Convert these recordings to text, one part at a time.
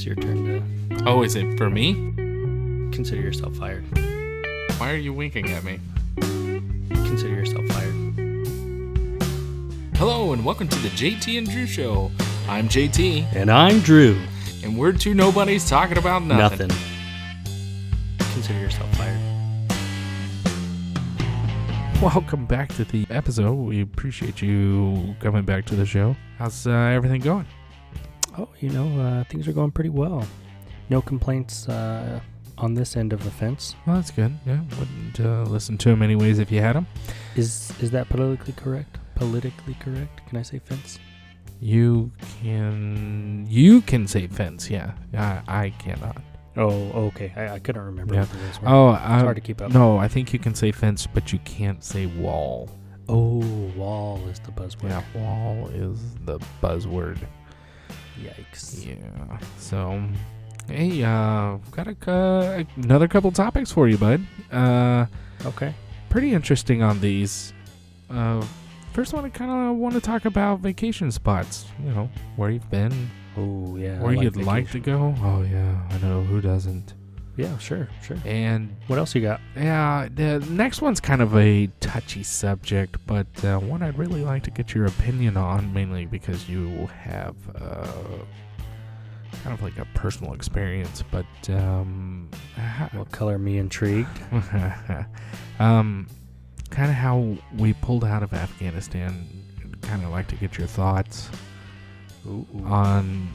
your turn to... Oh, is it for me? Consider yourself fired. Why are you winking at me? Consider yourself fired. Hello, and welcome to the JT and Drew Show. I'm JT. And I'm Drew. And we're two nobodies talking about nothing. Consider yourself fired. Welcome back to the episode. We appreciate you coming back to the show. How's everything going? Oh, things are going pretty well. No complaints on this end of the fence. Well, that's good. Yeah, wouldn't listen to them anyways if you had them. Is that politically correct? Politically correct? Can I say fence? You can say fence, yeah. I cannot. Oh, okay. I couldn't remember. Yeah. What it is. It's hard to keep up. No, I think you can say fence, but you can't say wall. Oh, wall is the buzzword. Yeah, wall is the buzzword. Yikes. Yeah. So, hey, got another couple topics for you, bud. Okay. Pretty interesting on these. First one, I kind of want to talk about vacation spots. You know, where you've been. Oh, yeah. Where you'd like to go. Oh, yeah. I know. Who doesn't? Yeah, sure. And what else you got? Yeah, the next one's kind of a touchy subject, but one I'd really like to get your opinion on, mainly because you have kind of like a personal experience, but Will color me intrigued. kind of how we pulled out of Afghanistan. Kind of like to get your thoughts on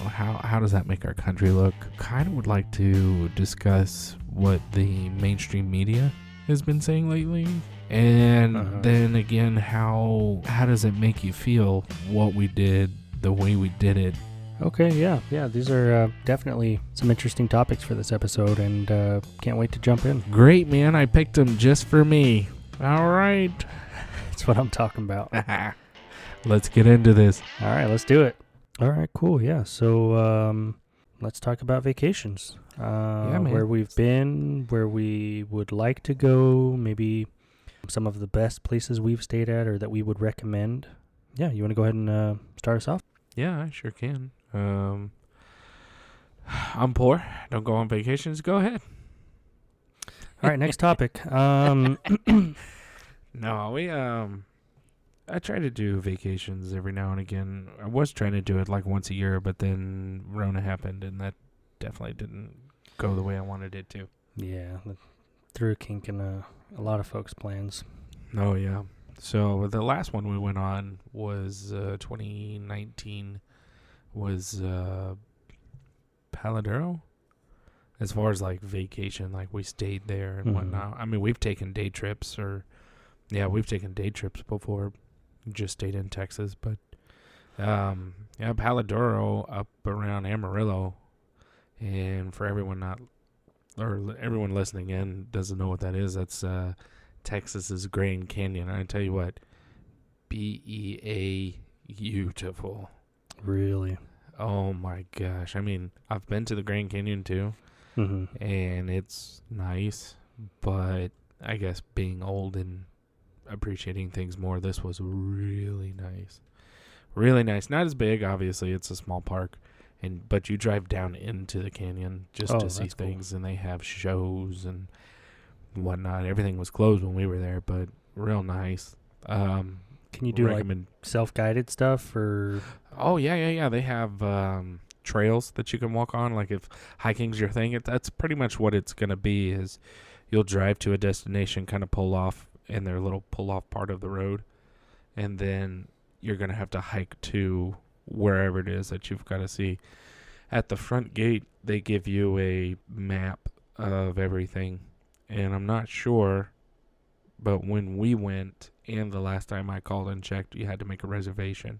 how does that make our country look. Kind of would like to discuss what the mainstream media has been saying lately, and then again how does it make you feel what we did, the way we did it. Okay, yeah, these are definitely some interesting topics for this episode, and can't wait to jump in. Great, man. I picked them just for me. All right. That's what I'm talking about. Let's get into this. All right, let's do it. All right, cool, yeah. So let's talk about vacations. Yeah, man. Where we've been, where we would like to go, maybe some of the best places we've stayed at or that we would recommend. Yeah, you want to go ahead and start us off? Yeah, I sure can. I'm poor. Don't go on vacations. Go ahead. All right, next topic. No, I try to do vacations every now and again. I was trying to do it like once a year, but then Rona happened, and that definitely didn't go the way I wanted it to. Yeah, threw a kink in a lot of folks' plans. Oh, yeah. So the last one we went on was 2019, was Paladero. As far as like vacation, like we stayed there and whatnot. I mean, we've taken day trips before. Just stayed in Texas, but Paladero up around Amarillo. And for everyone everyone listening in doesn't know what that is, that's Texas's Grand Canyon. I tell you what, beautiful. Really? Oh my gosh. I mean, I've been to the Grand Canyon too, and it's nice, but I guess being old and appreciating things more, this was really nice. Really nice. Not as big, obviously. It's a small park, but you drive down into the canyon just to see things, cool. And they have shows and whatnot. Everything was closed when we were there, but real nice. Can you do like self-guided stuff or? Oh yeah. They have trails that you can walk on. Like if hiking's your thing, that's pretty much what it's gonna be. Is you'll drive to a destination, kind of pull off in their little pull-off part of the road, and then you're gonna have to hike to wherever it is that you've got to see. At the front gate, they give you a map of everything, and I'm not sure, but when we went and the last time I called and checked, you had to make a reservation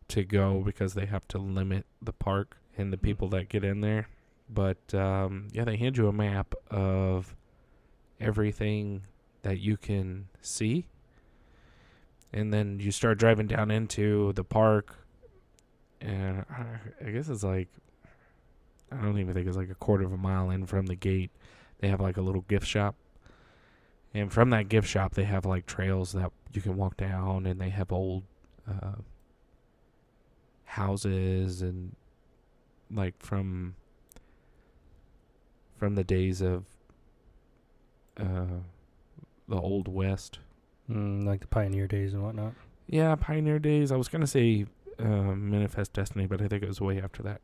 to go because they have to limit the park and the people that get in there. But they hand you a map of everything that you can see, and then you start driving down into the park, and I guess it's like, I don't even think it's like a quarter of a mile in from the gate, they have like a little gift shop, and from that gift shop they have like trails that you can walk down, and they have old houses and like from the days of the Old West. Like the pioneer days and whatnot. Yeah, pioneer days. I was gonna say Manifest Destiny, but I think it was way after that.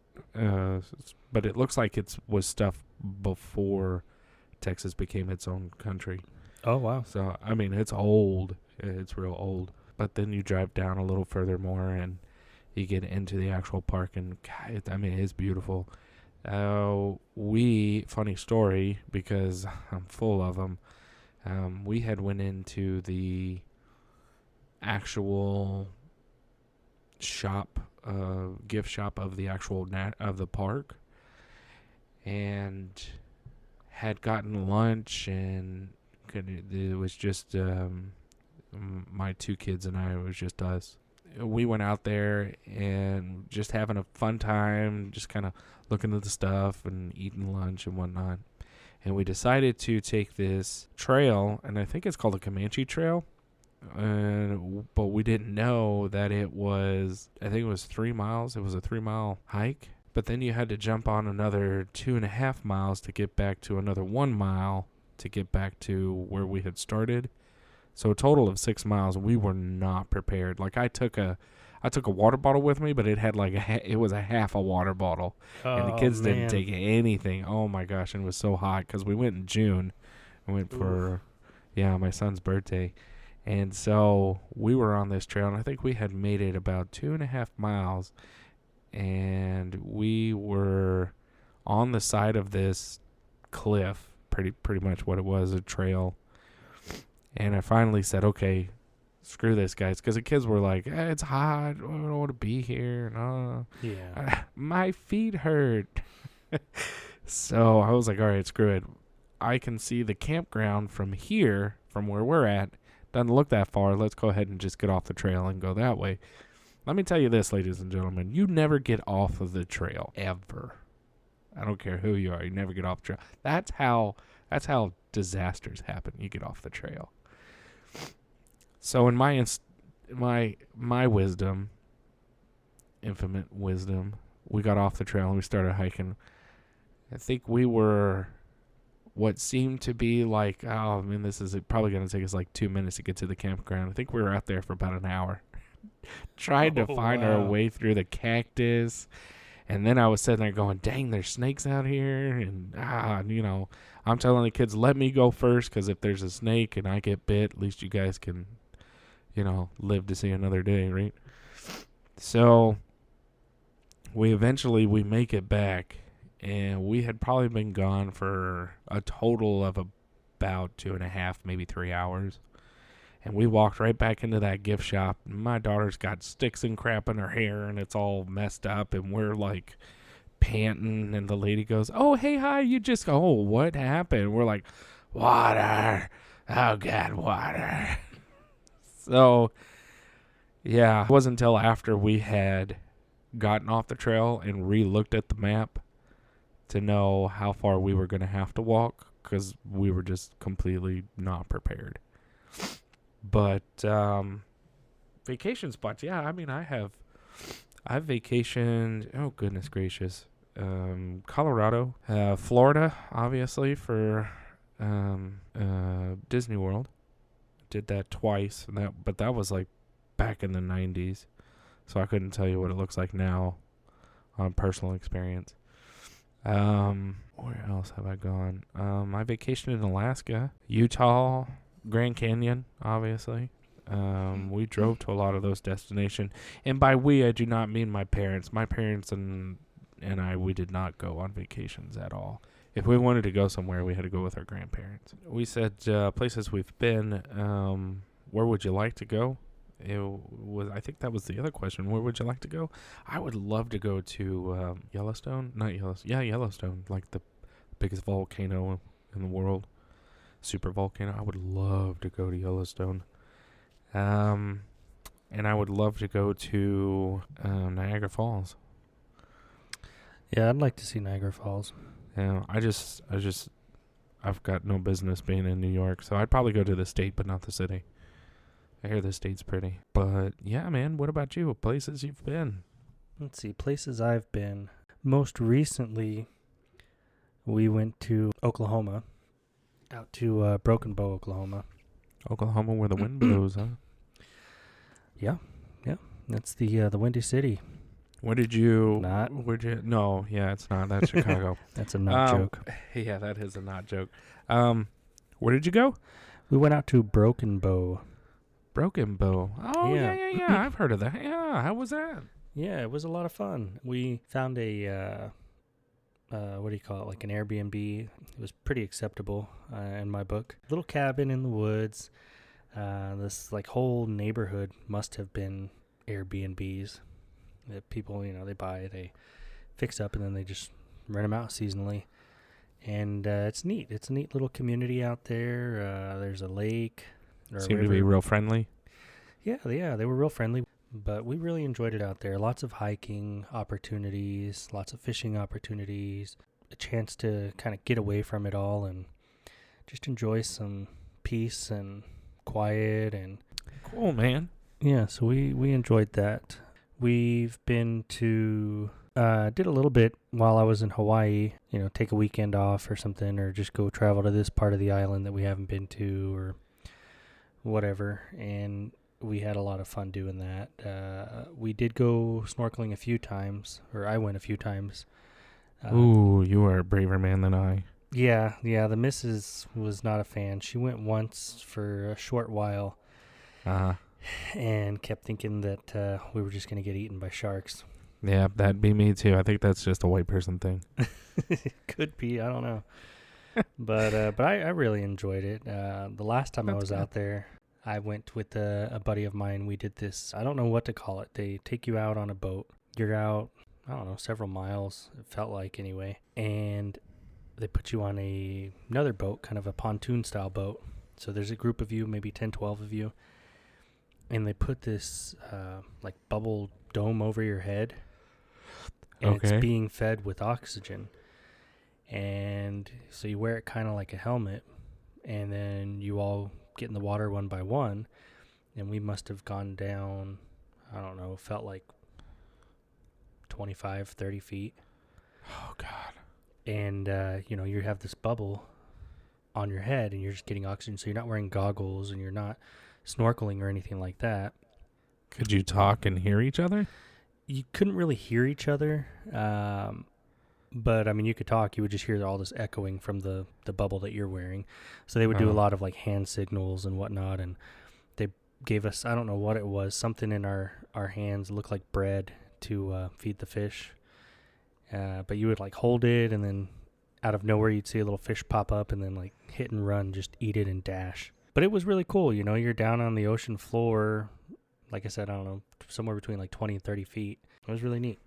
But it looks like it was stuff before Texas became its own country. Oh, wow. So, I mean, it's old. It's real old. But then you drive down a little further more and you get into the actual park. And, God, it's beautiful. Funny story, because I'm full of them. We had went into the actual shop, gift shop of the actual of the park, and had gotten lunch, and it was just my two kids and I. It was just us. We went out there and just having a fun time, just kind of looking at the stuff and eating lunch and whatnot. And we decided to take this trail, and I think it's called the Comanche Trail. But we didn't know that it was, I think it was 3 miles. It was a 3-mile hike. But then you had to jump on another 2.5 miles to get back to another 1 mile to get back to where we had started. So a total of 6 miles. We were not prepared. Like I took a water bottle with me, but it had like it was a half a water bottle, and the kids didn't take anything. Oh my gosh, and it was so hot because we went in June. We went for my son's birthday. And so we were on this trail, and I think we had made it about 2.5 miles, and we were on the side of this cliff, pretty much what it was, a trail. And I finally said, okay, screw this, guys, because the kids were like, it's hot, I don't want to be here. No. Yeah. My feet hurt. So I was like, all right, screw it. I can see the campground from here, from where we're at. Doesn't look that far. Let's go ahead and just get off the trail and go that way. Let me tell you this, ladies and gentlemen. You never get off of the trail, ever. I don't care who you are. You never get off the trail. That's how disasters happen. You get off the trail. So in my wisdom, infinite wisdom, we got off the trail and we started hiking. I think we were what seemed to be like, this is probably going to take us like 2 minutes to get to the campground. I think we were out there for about an hour. Tried to find our way through the cactus. And then I was sitting there going, dang, there's snakes out here. And, I'm telling the kids, let me go first, because if there's a snake and I get bit, at least you guys can, live to see another day, right? So we make it back. And we had probably been gone for a total of about 2.5, maybe 3 hours. And we walked right back into that gift shop. My daughter's got sticks and crap in her hair, and it's all messed up. And we're like panting. And the lady goes, oh, hey, hi. What happened? We're like, water. Oh, God, water. So, yeah. It wasn't until after we had gotten off the trail and re-looked at the map to know how far we were going to have to walk, because we were just completely not prepared. But vacation spots, yeah, I've vacationed, oh goodness gracious, Colorado, Florida, obviously, for Disney World. Did that twice, but that was like back in the 90s, so I couldn't tell you what it looks like now on personal experience. Where else have I gone? I vacationed in Alaska, Utah, Grand Canyon, obviously. We drove to a lot of those destinations. And by we, I do not mean my parents. My parents and I, we did not go on vacations at all. If we wanted to go somewhere, we had to go with our grandparents. We said places we've been. Where would you like to go? I think that was the other question. Where would you like to go? I would love to go to Yellowstone. Not Yellowstone. Yeah, Yellowstone, like the biggest volcano in the world. Super volcano. I would love to go to Yellowstone. And I would love to go to Niagara Falls. Yeah, I'd like to see Niagara Falls. Yeah, I've got no business being in New York, so I'd probably go to the state, but not the city. I hear the state's pretty. But, yeah, man, what about you? Places you've been? Let's see, places I've been. most recently, we went to Oklahoma, out to Broken Bow, Oklahoma. Oklahoma, where the wind blows, huh? Yeah. That's the Windy City. What did you? Not. No, yeah, it's not. That's Chicago. That's a not joke. Yeah, that is a not joke. Where did you go? We went out to Broken Bow. Broken Bow. Oh, Yeah. yeah. I've heard of that. Yeah, how was that? Yeah, it was a lot of fun. We found a, what do you call it, like an Airbnb. It was pretty acceptable in my book. Little cabin in the woods. This like whole neighborhood must have been Airbnbs that people, they buy, they fix up, and then they just rent them out seasonally. And it's neat. It's a neat little community out there. There's a lake. Seemed to be real friendly. Yeah, they were real friendly. But we really enjoyed it out there. Lots of hiking opportunities, lots of fishing opportunities, a chance to kind of get away from it all and just enjoy some peace and quiet. And Cool, man. yeah, so we enjoyed that. We've been to, did a little bit while I was in Hawaii, take a weekend off or something, or just go travel to this part of the island that we haven't been to or whatever. And we had a lot of fun doing that. We did go snorkeling a few times, or I went a few times. Ooh, you are a braver man than I. Yeah. The missus was not a fan. She went once for a short while and kept thinking that we were just going to get eaten by sharks. Yeah, that'd be me too. I think that's just a white person thing. Could be. I don't know. But I really enjoyed it. The last time I was out there, I went with a buddy of mine. We did this, I don't know what to call it. They take you out on a boat. You're out, I don't know, several miles, it felt like anyway. And they put you on another boat, kind of a pontoon-style boat. So there's a group of you, maybe 10, 12 of you. And they put this like bubble dome over your head. And it's being fed with oxygen. And so you wear it kind of like a helmet. And then you all get in the water one by one, and we must have gone down, I don't know, felt like 25, 30 feet. Oh, God. And, you have this bubble on your head, and you're just getting oxygen, so you're not wearing goggles, and you're not snorkeling or anything like that. Could you talk and hear each other? You couldn't really hear each other, but, I mean, you could talk. You would just hear all this echoing from the bubble that you're wearing. So they would do a lot of, like, hand signals and whatnot, and they gave us, I don't know what it was, something in our hands looked like bread to feed the fish. But you would, like, hold it, and then out of nowhere you'd see a little fish pop up, and then, like, hit and run, just eat it and dash. But it was really cool, you're down on the ocean floor, like I said, I don't know, somewhere between, like, 20 and 30 feet. It was really neat.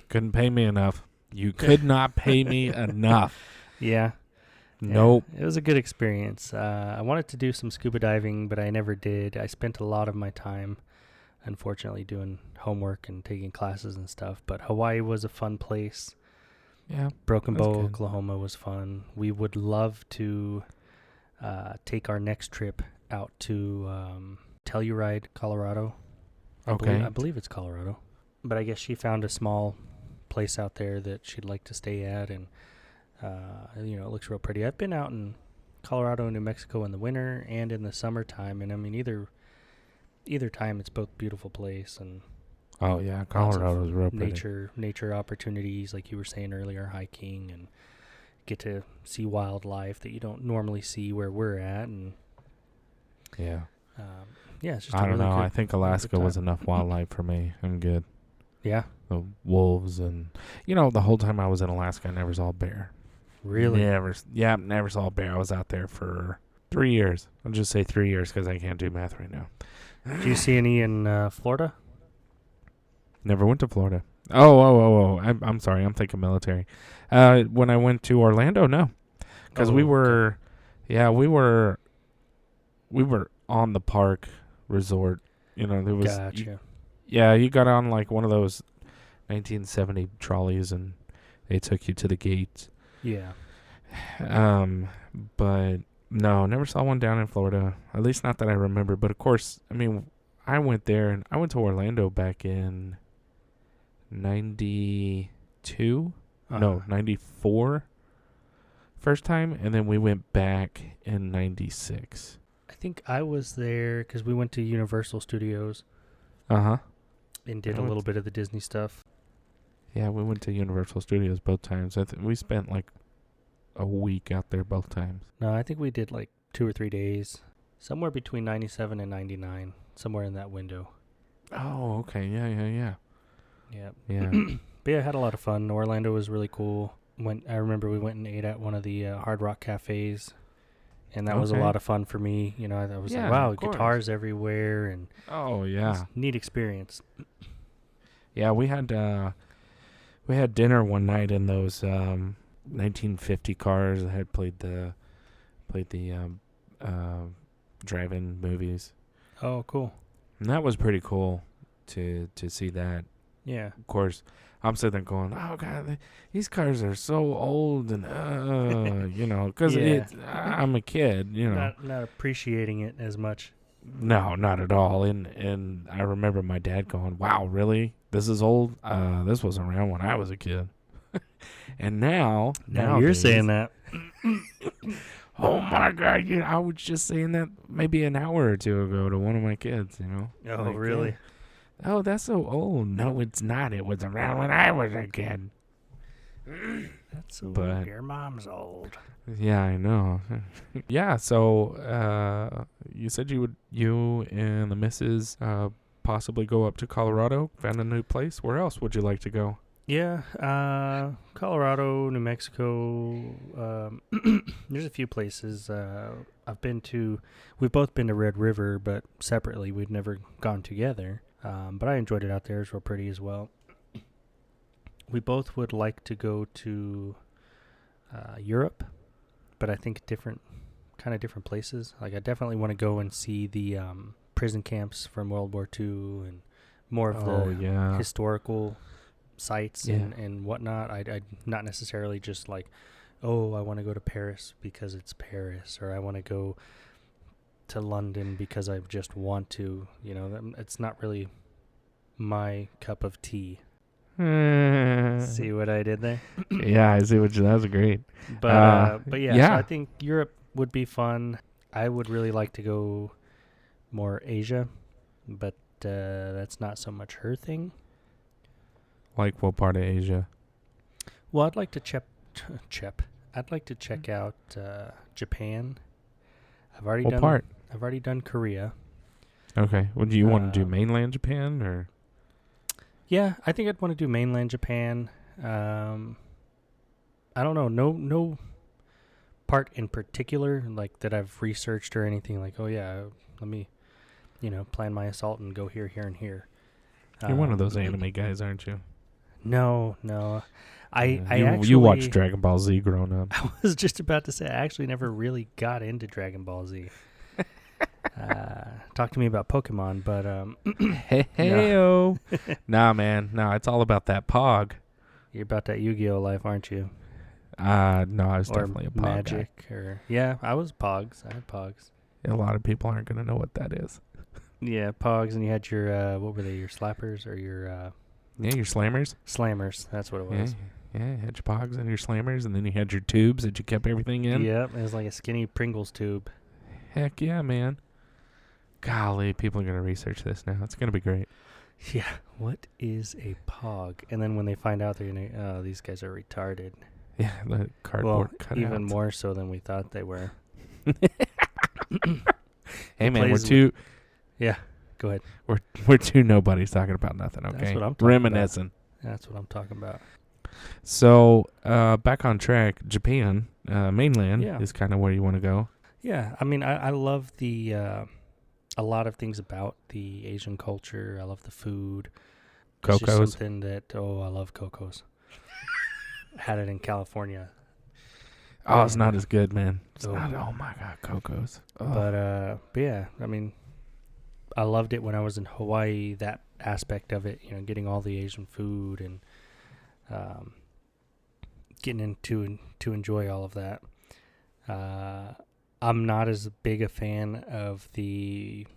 Couldn't pay me enough. You could not pay me enough. Yeah. Nope. Yeah, it was a good experience. I wanted to do some scuba diving, but I never did. I spent a lot of my time, unfortunately, doing homework and taking classes and stuff. But Hawaii was a fun place. Yeah. Broken Bow, good. Oklahoma was fun. We would love to take our next trip out to Telluride, Colorado. I believe it's Colorado. But I guess she found a small place out there that she'd like to stay at, and it looks real pretty. I've been out in Colorado and New Mexico in the winter and in the summertime, and I mean either time it's both beautiful place and oh yeah, Colorado's real pretty. Nature opportunities, like you were saying earlier, hiking, and get to see wildlife that you don't normally see where we're at. And yeah, it's just I don't really know. good, I think Alaska was enough wildlife for me. I'm good. Yeah. The wolves and, the whole time I was in Alaska, I never saw a bear. Really? Never saw a bear. I was out there for 3 years. I'll just say 3 years because I can't do math right now. Do you see any in Florida? Never went to Florida. Oh. I'm sorry. I'm thinking military. When I went to Orlando, no. Because we were on the park resort. There was... Gotcha. You got on like one of those 1970 trolleys and they took you to the gates. Yeah. But no, never saw one down in Florida. At least not that I remember. But of course, I mean, I went there and I went to Orlando back in 92, 92. Uh-huh. No, 94 first time, and then we went back in 96. I think I was there because we went to Universal Studios Uh-huh. and did a little bit of the Disney stuff. Yeah, we went to Universal Studios both times. We spent like a week out there both times. No, I think we did like 2 or 3 days. Somewhere between 97 and 99. Somewhere in that window. Oh, okay. Yeah. Yeah. But yeah, I had a lot of fun. Orlando was really cool. I remember we went and ate at one of the Hard Rock cafes. And that was a lot of fun for me. You know, I was like, wow, guitars everywhere. And oh, yeah. Neat experience. Yeah, we had dinner one night in those 1950 cars that had played the drive-in movies. Oh, cool. And that was pretty cool to see that. Yeah. Of course, I'm sitting there going, oh, God, these cars are so old and, you know, because I'm a kid, you know. Not appreciating it as much. No, not at all. And I remember my dad going, wow, really? This is old? This was around when I was a kid. And now you're saying that. Oh, my God. You know, I was just saying that maybe an hour or two ago to one of my kids, you know. Oh, like, really? Oh, that's so old. No, it's not. It was around when I was a kid. That's so old. Your mom's old. Yeah, I know. Yeah, so you said you and the missus possibly go up to Colorado, found a new place. Where else would you like to go? Yeah, Colorado, New Mexico. There's a few places I've been to. We've both been to Red River, but separately. We've never gone together. But I enjoyed it out there. It's real pretty as well. We both would like to go to Europe, but I think different places. Like I definitely want to go and see the prison camps from World War II and more of the historical sites and whatnot. I'd not necessarily just like, oh, I want to go to Paris because it's Paris, or I want to go to London because I just want to. You know, it's not really my cup of tea. See what I did there? Yeah, I see what you. That was great. But yeah, so I think Europe would be fun. I would really like to go more Asia, but that's not so much her thing. Like what part of Asia? Well, I'd like to I'd like to check out Japan. I've already done Korea. Okay. Well, do you want to do mainland Japan or? Yeah, I think I'd want to do mainland Japan. I don't know. No part in particular like that I've researched or anything like, oh yeah, let me, plan my assault and go here, here, and here. You're one of those anime guys, aren't you? No. I actually... You watched Dragon Ball Z growing up. I was just about to say, I actually never really got into Dragon Ball Z. Talk to me about Pokemon, but... Hey-o. Nah, man. No, it's all about that Pog. You're about that Yu-Gi-Oh life, aren't you? No, I was definitely a Pog Magic guy. Yeah, I was Pogs. I had Pogs. A lot of people aren't going to know what that is. Yeah, Pogs, and you had your, what were they, your Slappers or your... your Slammers. Slammers, that's what it was. Yeah, you had your Pogs and your Slammers, and then you had your tubes that you kept everything in. Yep, it was like a skinny Pringles tube. Heck yeah, man. Golly, people are going to research this now. It's going to be great. Yeah, what is a Pog? And then when they find out, they're going to, oh, these guys are retarded. Yeah, the cardboard cutouts. Even more so than we thought they were. Hey, man, we're two... Yeah, go ahead. We're two nobodies talking about nothing, okay? That's what I'm talking Reminiscing. About. That's what I'm talking about. So, back on track, Japan, mainland is kind of where you want to go. Yeah, I mean, I love the... a lot of things about the Asian culture. I love the food. Cocos. It's just something that, I love Cocos. Had it in California. Oh, it's not as good, man. It's not. Oh my God, Cocos. Oh. But yeah, I mean, I loved it when I was in Hawaii. That aspect of it, getting all the Asian food and getting to enjoy all of that. I'm not as big a fan of the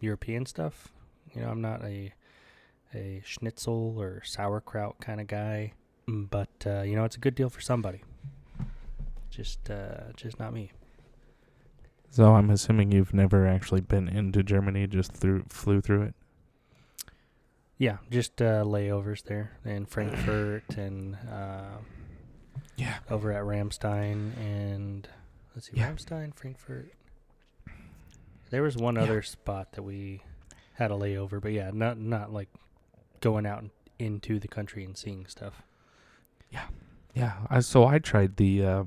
European stuff. I'm not a schnitzel or sauerkraut kind of guy. But it's a good deal for somebody. Just not me. So I'm assuming you've never actually been into Germany, just flew through it? Yeah, just layovers there in Frankfurt and over at Ramstein and Ramstein, Frankfurt. There was one other spot that we had a layover, but yeah, not like going out into the country and seeing stuff. Yeah. So I tried the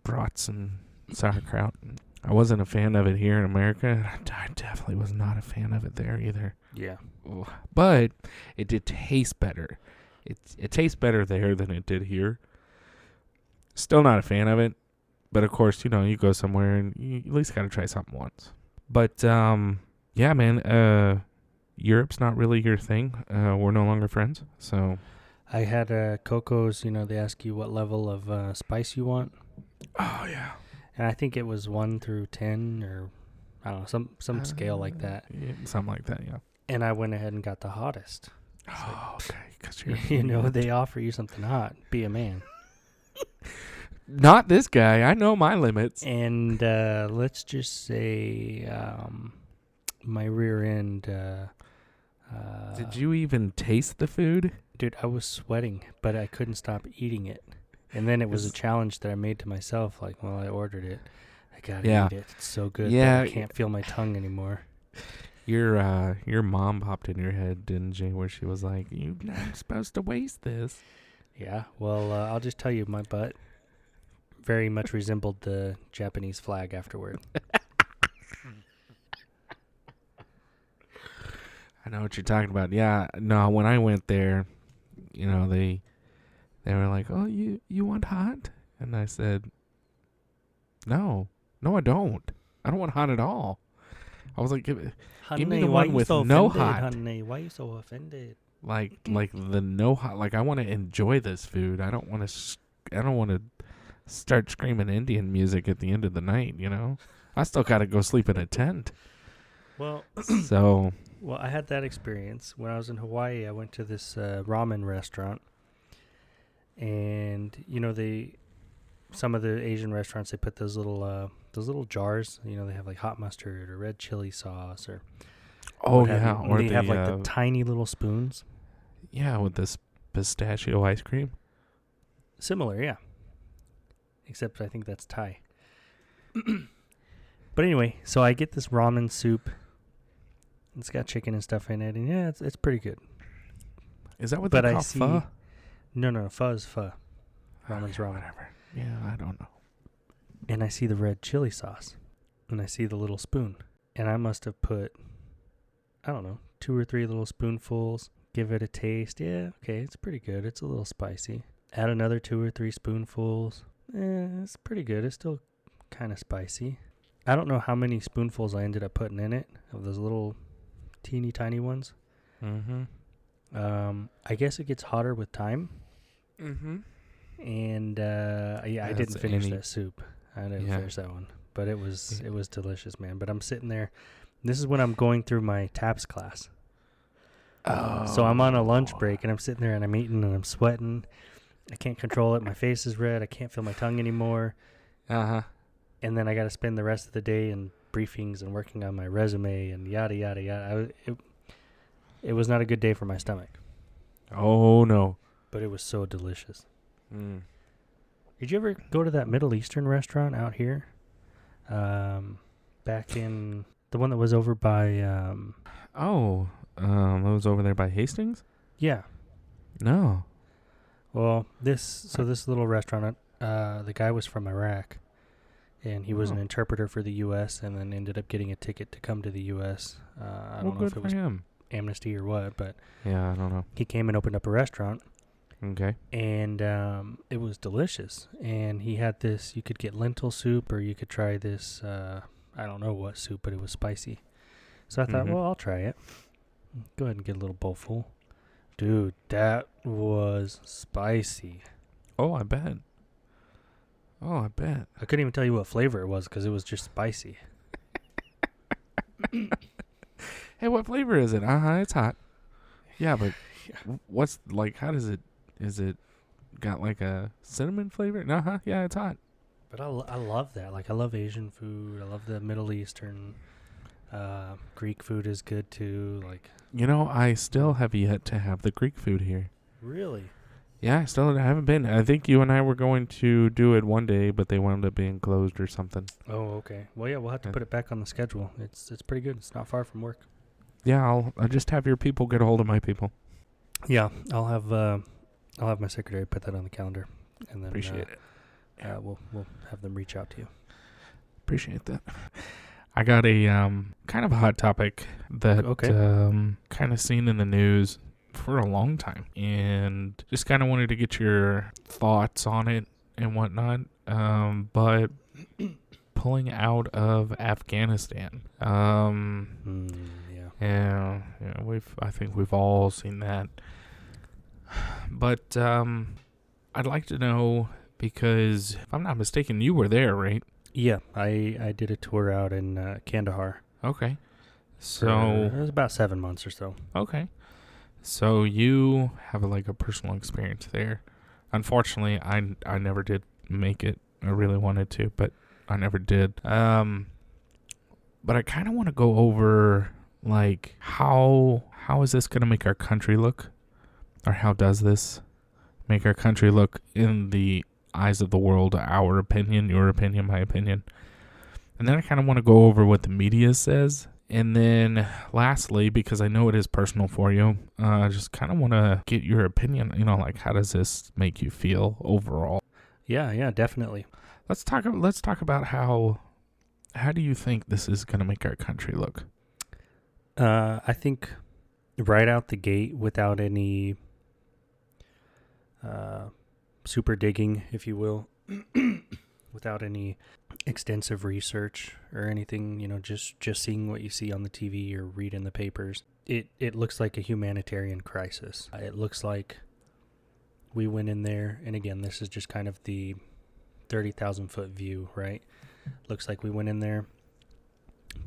brats and sauerkraut. I wasn't a fan of it here in America. I definitely was not a fan of it there either. Yeah. But it did taste better. It tastes better there than it did here. Still not a fan of it. But of course, you go somewhere and you at least got to try something once. But yeah, man, Europe's not really your thing. We're no longer friends. So I had Coco's, they ask you what level of spice you want. Oh, yeah. And I think it was 1 through 10 or, I don't know, some scale like that. Yeah, something like that, yeah. And I went ahead and got the hottest. Okay. Because you're they offer you something hot. Be a man. Not this guy. I know my limits. And let's just say my rear end. Did you even taste the food? Dude, I was sweating, but I couldn't stop eating it. And then it was a challenge that I made to myself, like while I ordered it. I gotta eat it. It's so good that I can't feel my tongue anymore. Your mom popped in your head, didn't she? Where she was like, "You're not supposed to waste this." Yeah. Well, I'll just tell you, my butt very much resembled the Japanese flag afterward. I know what you're talking about. Yeah. No, when I went there, they were like, "Oh, you want hot?" And I said, "No, I don't. I don't want hot at all." I was like, "Give me the one with no hot." Honey, why are you so offended? Like the no hot. Like I want to enjoy this food. I don't want to start screaming Indian music at the end of the night. I still got to go sleep in a tent. Well, Well, I had that experience when I was in Hawaii. I went to this ramen restaurant, and some of the Asian restaurants, they put those little jars. They have like hot mustard or red chili sauce or or they have like the tiny little spoons. Yeah, with this pistachio ice cream. Similar, yeah. Except I think that's Thai. But anyway, so I get this ramen soup. It's got chicken and stuff in it, and yeah, it's pretty good. Is that what they call pho? No, pho is pho. Ramen's ramen. Whatever. Yeah, I don't know. And I see the red chili sauce, and I see the little spoon, and I must have put, I don't know, 2 or 3 little spoonfuls. Give it a taste. Yeah, okay, it's pretty good. It's a little spicy. Add another 2 or 3 spoonfuls. It's pretty good. It's still kind of spicy. I don't know how many spoonfuls I ended up putting in it of those little teeny tiny ones. Mm-hmm. I guess it gets hotter with time. Mm-hmm. And I didn't finish that soup. I didn't finish that one, but it was delicious, man. But I'm sitting there. This is when I'm going through my TAPS class. Oh. So I'm on a lunch break, and I'm sitting there, and I'm eating, and I'm sweating. I can't control it. My face is red. I can't feel my tongue anymore. Uh-huh. And then I got to spend the rest of the day in briefings and working on my resume and yada, yada, yada. It was not a good day for my stomach. Oh, no. But it was so delicious. Mm. Did you ever go to that Middle Eastern restaurant out here? Back in the one that was over by... it was over there by Hastings? Yeah. No. Well, this little restaurant, the guy was from Iraq, and he was an interpreter for the U.S. and then ended up getting a ticket to come to the U.S. I don't know if it was amnesty or what, but yeah, I don't know. He came and opened up a restaurant. Okay. And it was delicious. And he had this, you could get lentil soup or you could try this, I don't know what soup, but it was spicy. So I thought, well, I'll try it. Go ahead and get a little bowl full. Dude, that was spicy. Oh, I bet. I couldn't even tell you what flavor it was because it was just spicy. Hey, what flavor is it? It's hot. Yeah, but what's, like, how does it, is it got like a cinnamon flavor. Uh-huh. Yeah, it's hot. But I love that. Like, I love Asian food. I love the Middle Eastern. Greek food is good too. Like, I still have yet to have the Greek food here. really? Yeah, I haven't been. I think you and I were going to do it one day, but they wound up being closed or something. Oh, okay. Well, yeah, we'll have to put it back on the schedule. It's pretty good. It's not far from work. Yeah, I'll just have your people get a hold of my people. Yeah, I'll have my secretary put that on the calendar, and then Appreciate it. We'll have them reach out to you. Appreciate that. I got a kind of a hot topic that kind of seen in the news for a long time, and just kind of wanted to get your thoughts on it and whatnot. But pulling out of Afghanistan. Yeah, I think we've all seen that. But I'd like to know, because if I'm not mistaken, you were there, right? Yeah, I did a tour out in Kandahar. Okay. So it was about 7 months or so. Okay. So you have a personal experience there. Unfortunately, I never did make it. I really wanted to, but I never did. But I kind of want to go over how is this going to make our country look, or how does this make our country look in the eyes of the world? Our opinion, your opinion, my opinion. And then I kind of want to go over what the media says. And then lastly, because I know it is personal for you, I just kind of want to get your opinion, how does this make you feel overall? Yeah, definitely. Let's talk about how do you think this is going to make our country look? I think right out the gate, without any super digging, if you will, without any extensive research or anything, just seeing what you see on the TV or read in the papers, it looks like a humanitarian crisis. It looks like we went in there, and again, this is just kind of the 30,000 foot view, right? Looks like we went in there,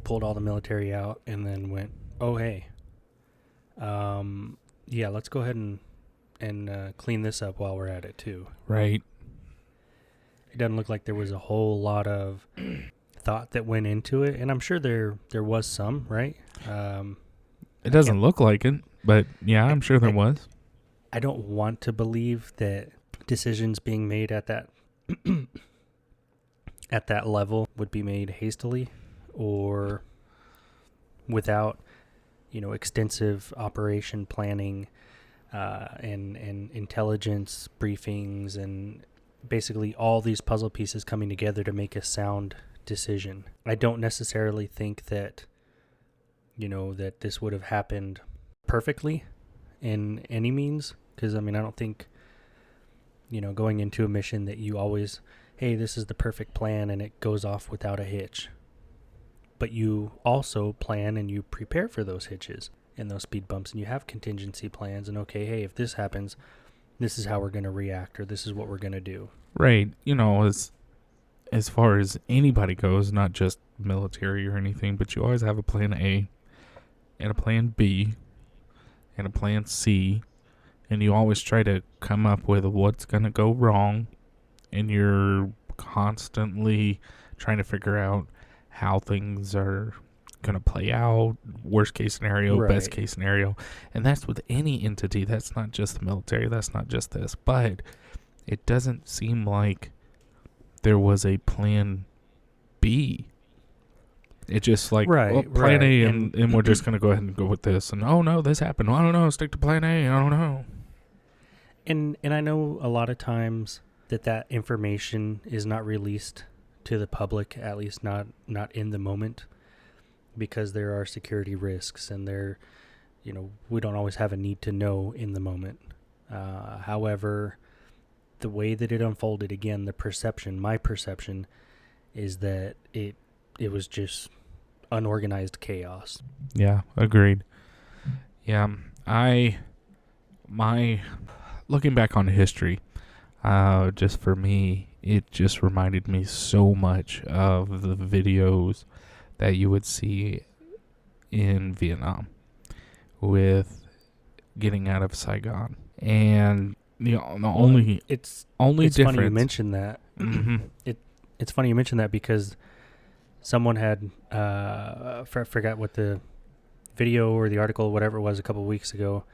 pulled all the military out, and then went, oh, hey, yeah, let's go ahead and clean this up while we're at it too. Right. It doesn't look like there was a whole lot of thought that went into it, and I'm sure there was some, right? It doesn't look like it, but yeah, I'm sure there was. I don't want to believe that decisions being made at that at that level would be made hastily or without, extensive operation planning and intelligence briefings and basically all these puzzle pieces coming together to make a sound decision. I don't necessarily think that, that this would have happened perfectly in any means, because, I don't think, going into a mission that you always, hey, this is the perfect plan and it goes off without a hitch. But you also plan and you prepare for those hitches and those speed bumps, and you have contingency plans and, okay, hey, if this happens, this is how we're going to react, or this is what we're going to do. Right. As far as anybody goes, not just military or anything, but you always have a plan A and a plan B and a plan C, and you always try to come up with what's going to go wrong, and you're constantly trying to figure out how things are going to play out, worst case scenario, right. Best case scenario. And that's with any entity. That's not just the military. That's not just this. But it doesn't seem like there was a plan B. It's just plan A, and we're just going to go ahead and go with this. And, oh, no, this happened. I don't know. Stick to plan A. I don't know. And I know a lot of times that information is not released to the public, at least not in the moment, because there are security risks, and we don't always have a need to know in the moment. However, the way that it unfolded, again, my perception is that it was just unorganized chaos. Yeah, agreed. Yeah, looking back on history, just for me, it just reminded me so much of the videos that you would see in Vietnam with getting out of Saigon. And The Well, only it's difference. funny you mentioned that. Mm-hmm. It's funny you mentioned that because someone had forgot what the video or the article, whatever it was, a couple of weeks ago.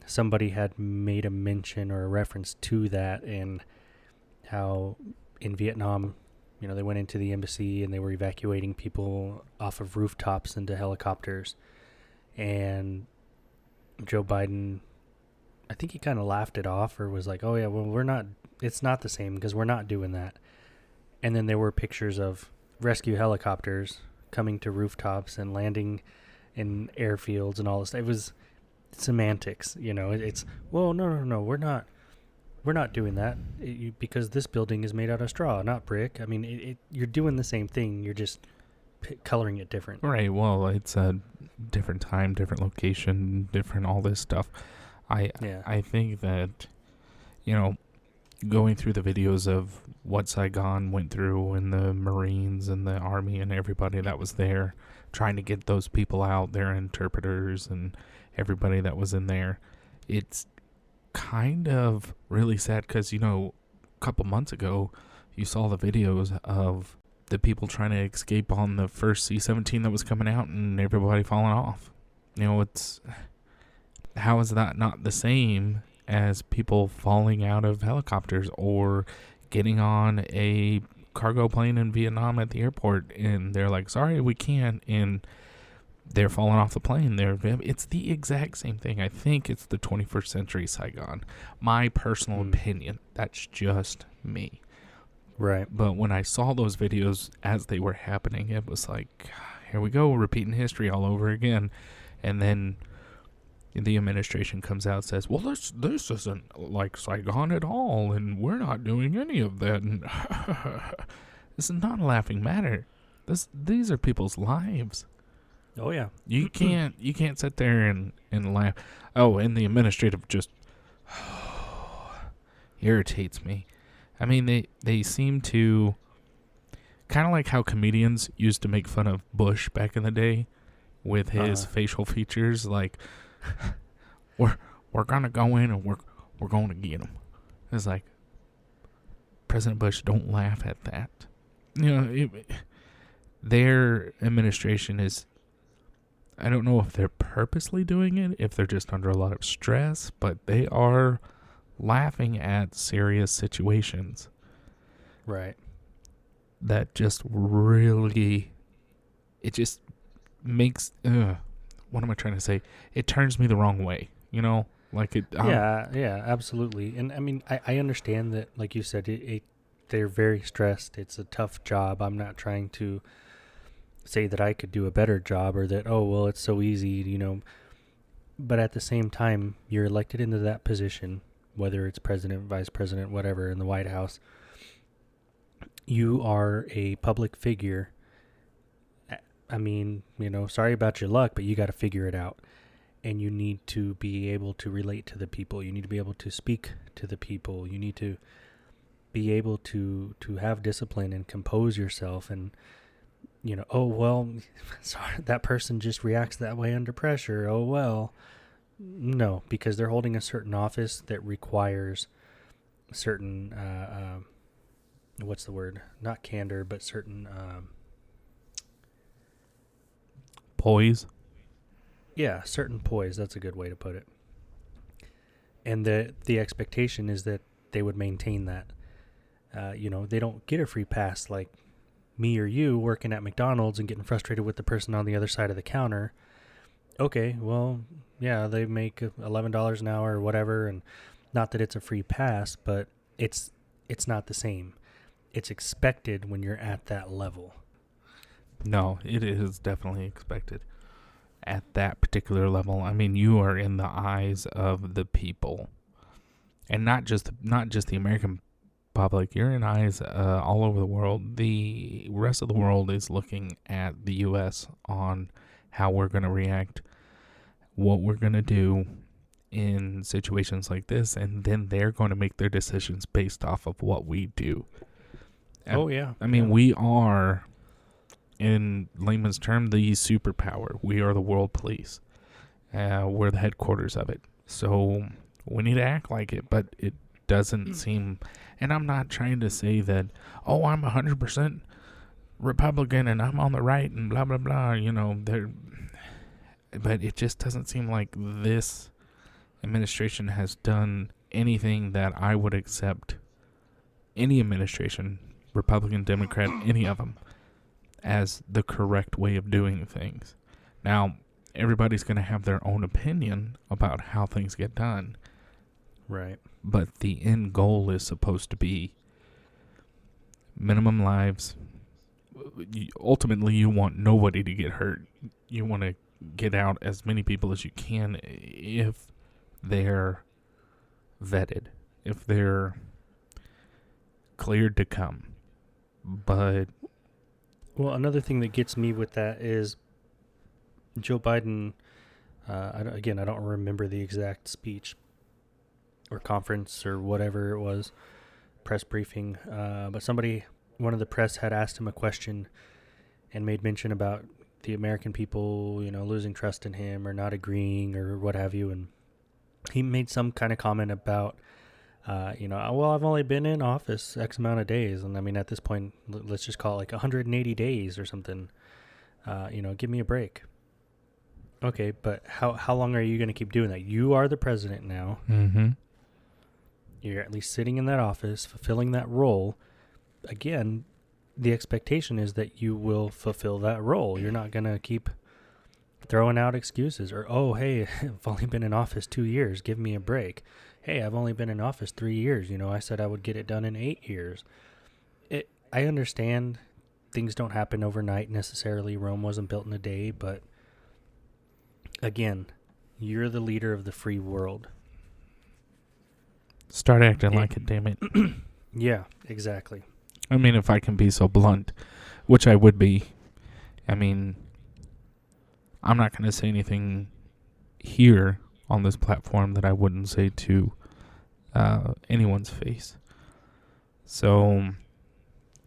Somebody had made a mention or a reference to that, and how in Vietnam, they went into the embassy and they were evacuating people off of rooftops into helicopters, and Joe Biden, I think he kind of laughed it off or was like, "Oh yeah, well it's not the same because we're not doing that." And then there were pictures of rescue helicopters coming to rooftops and landing in airfields and all this. It was semantics, It's well, no, we're not doing that because this building is made out of straw, not brick. I mean, you're doing the same thing. You're just coloring it different. Right. Well, it's a different time, different location, different all this stuff. I think that, going through the videos of what Saigon went through and the Marines and the Army and everybody that was there, trying to get those people out, their interpreters and everybody that was in there, it's kind of really sad because, a couple months ago, you saw the videos of the people trying to escape on the first C-17 that was coming out and everybody falling off. How is that not the same as people falling out of helicopters or getting on a cargo plane in Vietnam at the airport and they're like, sorry, we can't, and they're falling off the plane. It's the exact same thing. I think it's the 21st century Saigon. My personal opinion. That's just me. Right. But when I saw those videos as they were happening, it was like, here we go, repeating history all over again. And then the administration comes out and says, well, this isn't like Saigon at all, and we're not doing any of that. And this is not a laughing matter. These are people's lives. Oh yeah. You can't sit there and laugh. Oh, and the administrative just irritates me. I mean, they seem to kind of like how comedians used to make fun of Bush back in the day with his facial features. Like, we're gonna go in and we're gonna get him. It's like, President Bush, don't laugh at that. Their administration is, I don't know if they're purposely doing it, if they're just under a lot of stress, but they are laughing at serious situations. Right. That just really, it just makes, what am I trying to say? It turns me the wrong way, Like it. Yeah, absolutely. And I mean, I understand that, like you said, they're very stressed. It's a tough job. I'm not trying to say that I could do a better job or that, oh, well, it's so easy, But at the same time, you're elected into that position, whether it's president, vice president, whatever, in the White House. You are a public figure. I mean, sorry about your luck, but you got to figure it out. And you need to be able to relate to the people. You need to be able to speak to the people. You need to be able to have discipline and compose yourself and, oh, well, sorry, that person just reacts that way under pressure. Oh, well, no, because they're holding a certain office that requires certain, what's the word? Not candor, but certain, poise. Yeah, certain poise. That's a good way to put it. And the expectation is that they would maintain that. They don't get a free pass like me or you working at McDonald's and getting frustrated with the person on the other side of the counter. Okay, well, yeah, they make $11 an hour or whatever, and not that it's a free pass, but it's not the same. It's expected when you're at that level. No, it is definitely expected at that particular level. I mean, you are in the eyes of the people, and not just the American public. You're in eyes all over the world. The rest of the world is looking at the U.S. on how we're going to react, what we're going to do in situations like this, and then they're going to make their decisions based off of what we do. Oh, yeah. I mean, we are, in layman's term, the superpower. We are the world police. We're the headquarters of it. So We need to act like it, but it doesn't seem. And I'm not trying to say that, oh, I'm 100% Republican and I'm on the right and blah, blah, blah. But it just doesn't seem like this administration has done anything that I would accept, any administration, Republican, Democrat, any of them, as the correct way of doing things. Now, everybody's going to have their own opinion about how things get done. Right. But the end goal is supposed to be minimum lives. Ultimately, you want nobody to get hurt. You want to get out as many people as you can if they're vetted, if they're cleared to come. But well, another thing that gets me with that is Joe Biden. I don't remember the exact speech or conference or whatever it was, press briefing. But one of the press had asked him a question and made mention about the American people, losing trust in him or not agreeing or what have you. And he made some kind of comment about, well, I've only been in office X amount of days. And I mean, at this point, let's just call it like 180 days or something. Give me a break. Okay, but how long are you going to keep doing that? You are the president now. Mm-hmm. You're at least sitting in that office, fulfilling that role. Again, the expectation is that you will fulfill that role. You're not going to keep throwing out excuses or, oh, hey, I've only been in office 2 years. Give me a break. Hey, I've only been in office 3 years. I said I would get it done in 8 years. I understand things don't happen overnight necessarily. Rome wasn't built in a day, but again, you're the leader of the free world. Start acting like it, damn it. Yeah, exactly. I mean, if I can be so blunt, which I would be, I mean, I'm not going to say anything here on this platform that I wouldn't say to anyone's face. So,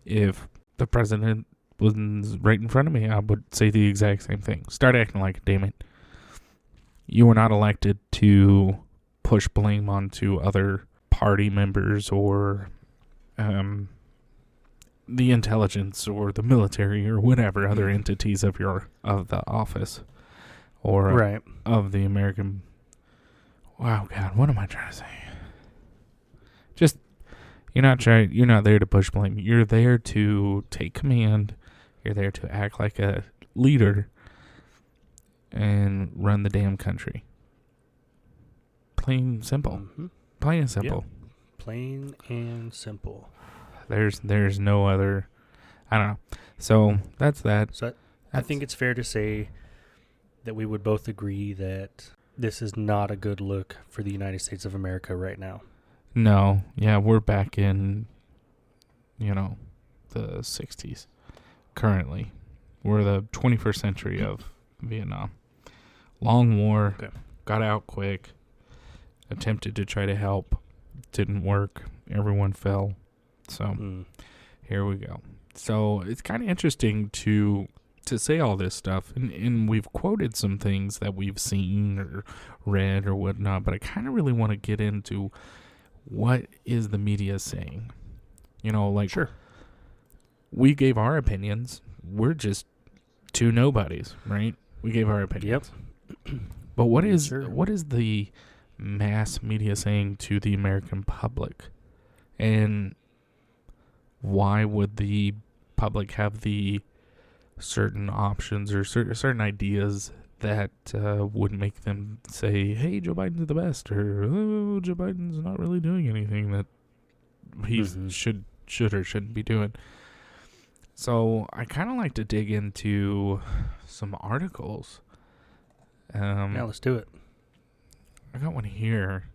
if the president was right in front of me, I would say the exact same thing. Start acting like it, damn it. You were not elected to push blame onto other party members or the intelligence or the military or whatever other entities of the office or right. Of the American. Wow, God, what am I trying to say? Just you're not there to push blame. You're there to take command. You're there to act like a leader and run the damn country. Plain simple. Mm-hmm. Plain and simple. Yep. Plain and simple. There's no other. I don't know. So that's that. So I think it's fair to say that we would both agree that this is not a good look for the United States of America right now. No. Yeah, we're back in, the 60s. Currently. We're the 21st century of Vietnam. Long war. Okay. Got out quick. Attempted to try to help. Didn't work. Everyone fell. So here we go. So it's kind of interesting to say all this stuff. And we've quoted some things that we've seen or read or whatnot. But I kind of really want to get into what is the media saying. Sure. We gave our opinions. We're just two nobodies, right? We gave our opinions. Yep. But what is the mass media saying to the American public? And why would the public have the certain options or certain ideas that would make them say, hey, Joe Biden's the best, or oh, Joe Biden's not really doing anything that he should or shouldn't be doing? So I kind of like to dig into some articles. Yeah, let's do it. I got one here.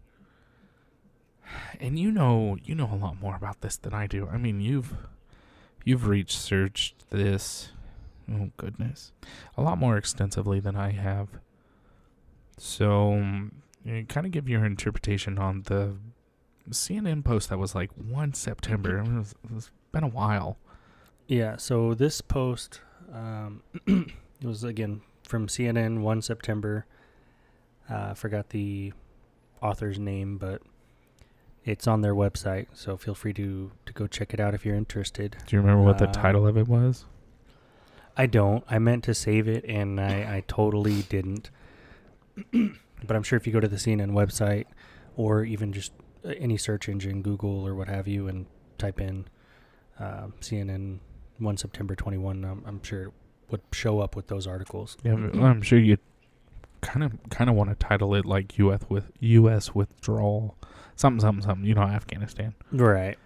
And you know a lot more about this than I do. I mean, you've researched this, oh goodness, a lot more extensively than I have. So, kind of give your interpretation on the CNN post that was like 1 September. It's been a while. Yeah, so this post, it was, again, from CNN, 1 September. I forgot the author's name, but it's on their website, so feel free to go check it out if you're interested. Do you remember what the title of it was? I don't. I meant to save it, and I totally didn't. But I'm sure if you go to the CNN website, or even just any search engine, Google or what have you, and type in CNN 1 September 21, I'm sure it would show up with those articles. Yeah, I'm sure you kind of want to title it like U.S. withdrawal, something, Afghanistan. Right.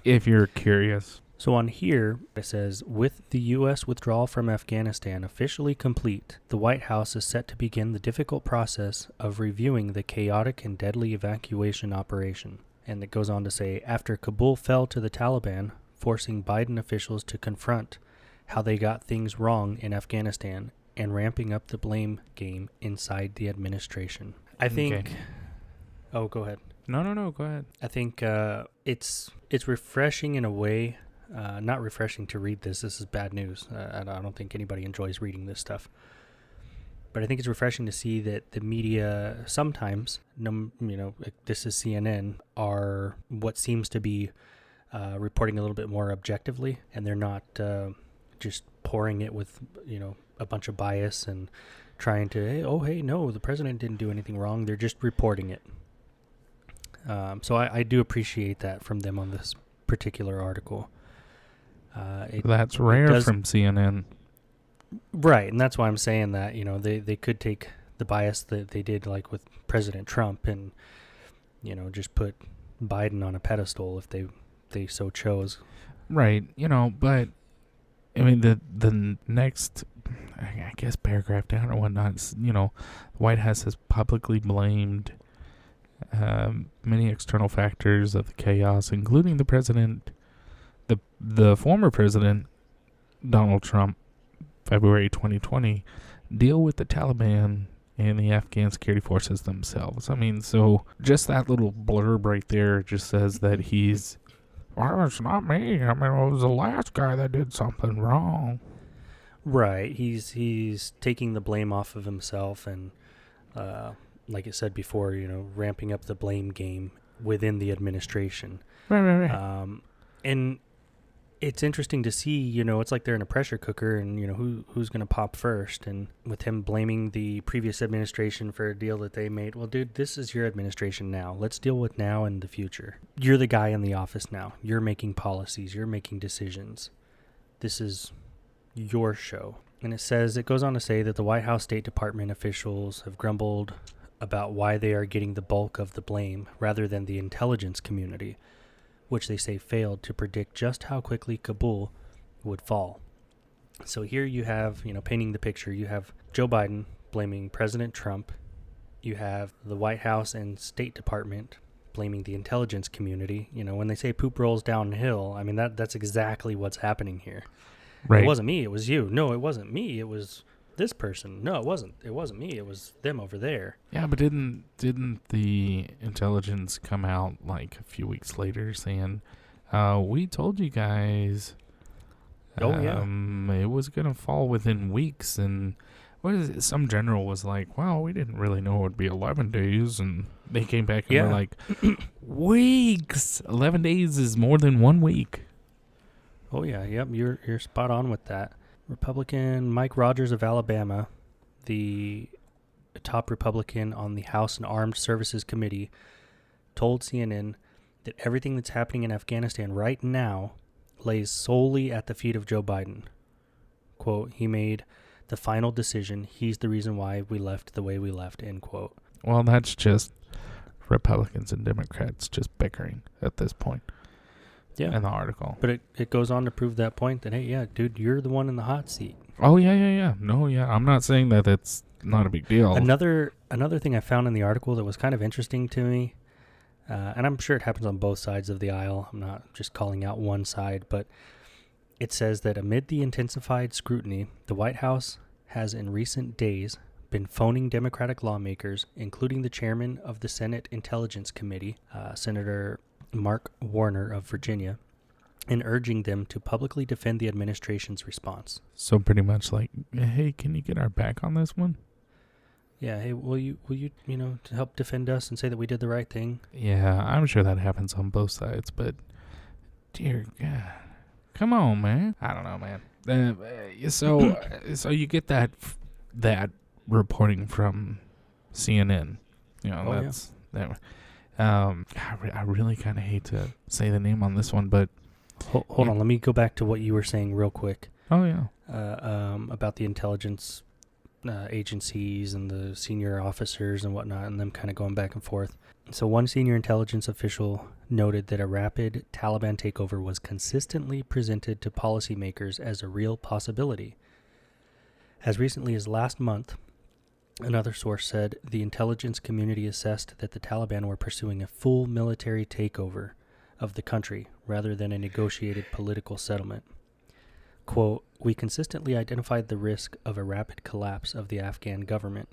If you're curious. So on here, it says, with the U.S. withdrawal from Afghanistan officially complete, the White House is set to begin the difficult process of reviewing the chaotic and deadly evacuation operation. And it goes on to say, after Kabul fell to the Taliban, forcing Biden officials to confront how they got things wrong in Afghanistan and ramping up the blame game inside the administration. I think... Okay. Oh, go ahead. No, go ahead. I think it's refreshing in a way. Not refreshing to read this. This is bad news. I don't think anybody enjoys reading this stuff. But I think it's refreshing to see that the media sometimes, this is CNN, are what seems to be reporting a little bit more objectively, and they're not just pouring it with, a bunch of bias and trying to, hey, no, the president didn't do anything wrong. They're just reporting it. So I do appreciate that from them on this particular article. That's rare from CNN. Right, and that's why I'm saying that, they could take the bias that they did like with President Trump and, just put Biden on a pedestal if they so chose. Right, but, I mean, the next, I guess, paragraph down or whatnot, the White House has publicly blamed many external factors of the chaos, including the president, the former president, Donald Trump, February 2020, deal with the Taliban and the Afghan security forces themselves. I mean, so just that little blurb right there just says that well, it's not me. I mean, it was the last guy that did something wrong. Right. He's taking the blame off of himself and, like it said before, ramping up the blame game within the administration. Right. And it's interesting to see, it's like they're in a pressure cooker and, who's going to pop first. And with him blaming the previous administration for a deal that they made, well, dude, this is your administration now. Let's deal with now and the future. You're the guy in the office now. You're making policies. You're making decisions. This is your show. And it goes on to say that the White House State Department officials have grumbled about why they are getting the bulk of the blame rather than the intelligence community, which they say failed to predict just how quickly Kabul would fall. So here you have, painting the picture, you have Joe Biden blaming President Trump. You have the White House and State Department blaming the intelligence community. When they say poop rolls downhill, I mean, that's exactly what's happening here. Right. It wasn't me, it was you. No, it wasn't me, it was this person. No, it wasn't me, it was them over there. Yeah, but didn't the intelligence come out like a few weeks later saying, we told you guys it was going to fall within weeks, and what is it? Some general was like, well, we didn't really know it would be 11 days, and they came back and were like, weeks! 11 days is more than 1 week. Oh, yeah, yep, you're spot on with that. Republican Mike Rogers of Alabama, the top Republican on the House and Armed Services Committee, told CNN that everything that's happening in Afghanistan right now lays solely at the feet of Joe Biden. Quote, he made the final decision. He's the reason why we left the way we left, end quote. Well, that's just Republicans and Democrats just bickering at this point. Yeah. In the article. But it goes on to prove that point that, hey, yeah, dude, you're the one in the hot seat. Oh, yeah. No, yeah. I'm not saying that it's not a big deal. Another thing I found in the article that was kind of interesting to me, and I'm sure it happens on both sides of the aisle. I'm not just calling out one side, but it says that amid the intensified scrutiny, the White House has in recent days been phoning Democratic lawmakers, including the chairman of the Senate Intelligence Committee, Senator Mark Warner of Virginia, and urging them to publicly defend the administration's response. So pretty much like, hey, can you get our back on this one? Yeah, hey, will you to help defend us and say that we did the right thing? Yeah, I'm sure that happens on both sides, but dear God, come on, man. I don't know, man. So you get that reporting from CNN. Oh yeah. That's that. I really kind of hate to say the name on this one, but Hold on, let me go back to what you were saying real quick. Oh yeah. About the intelligence agencies and the senior officers and whatnot, and them kind of going back and forth. So one senior intelligence official noted that a rapid Taliban takeover was consistently presented to policymakers as a real possibility. As recently as last month, another source said the intelligence community assessed that the Taliban were pursuing a full military takeover of the country rather than a negotiated political settlement. Quote, we consistently identified the risk of a rapid collapse of the Afghan government.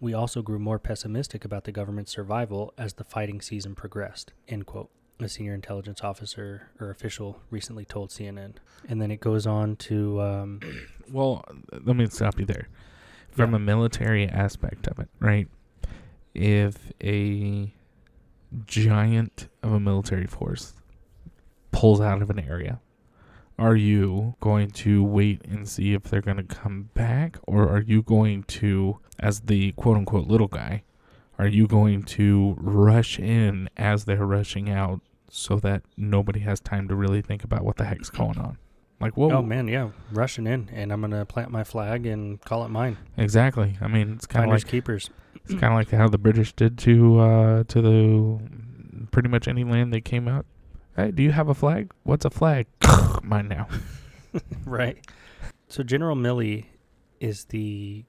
We also grew more pessimistic about the government's survival as the fighting season progressed, end quote. A senior intelligence officer or official recently told CNN. And then it goes on to... Well, let me stop you there. From a military aspect of it, right? If a giant of a military force pulls out of an area, are you going to wait and see if they're going to come back? Or are you going to, as the quote-unquote little guy, are you going to rush in as they're rushing out so that nobody has time to really think about what the heck's going on? Like, whoa. Oh, man, yeah. Rushing in, and I'm going to plant my flag and call it mine. Exactly. I mean, it's kind of like... keepers. It's kind of like how the British did to the pretty much any land they came out. Hey, do you have a flag? What's a flag? Mine now. Right. So General Milley is the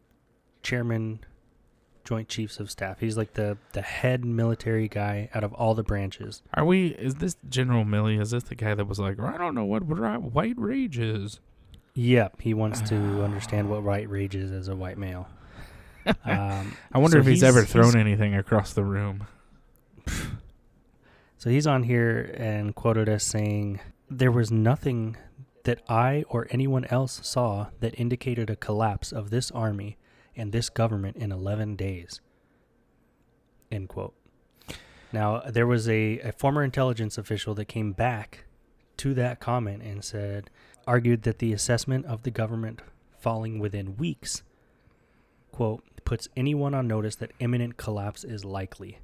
chairman, Joint Chiefs of Staff. He's like the head military guy out of all the branches. Is this General Milley? Is this the guy that was like, I don't know what white rage is? Yep. He wants to understand what white rage is as a white male. I wonder if he's ever thrown anything across the room. So he's on here and quoted as saying, there was nothing that I or anyone else saw that indicated a collapse of this army and this government in 11 days. End quote. Now, there was a former intelligence official that came back to that comment and argued that the assessment of the government falling within weeks, quote, puts anyone on notice that imminent collapse is likely.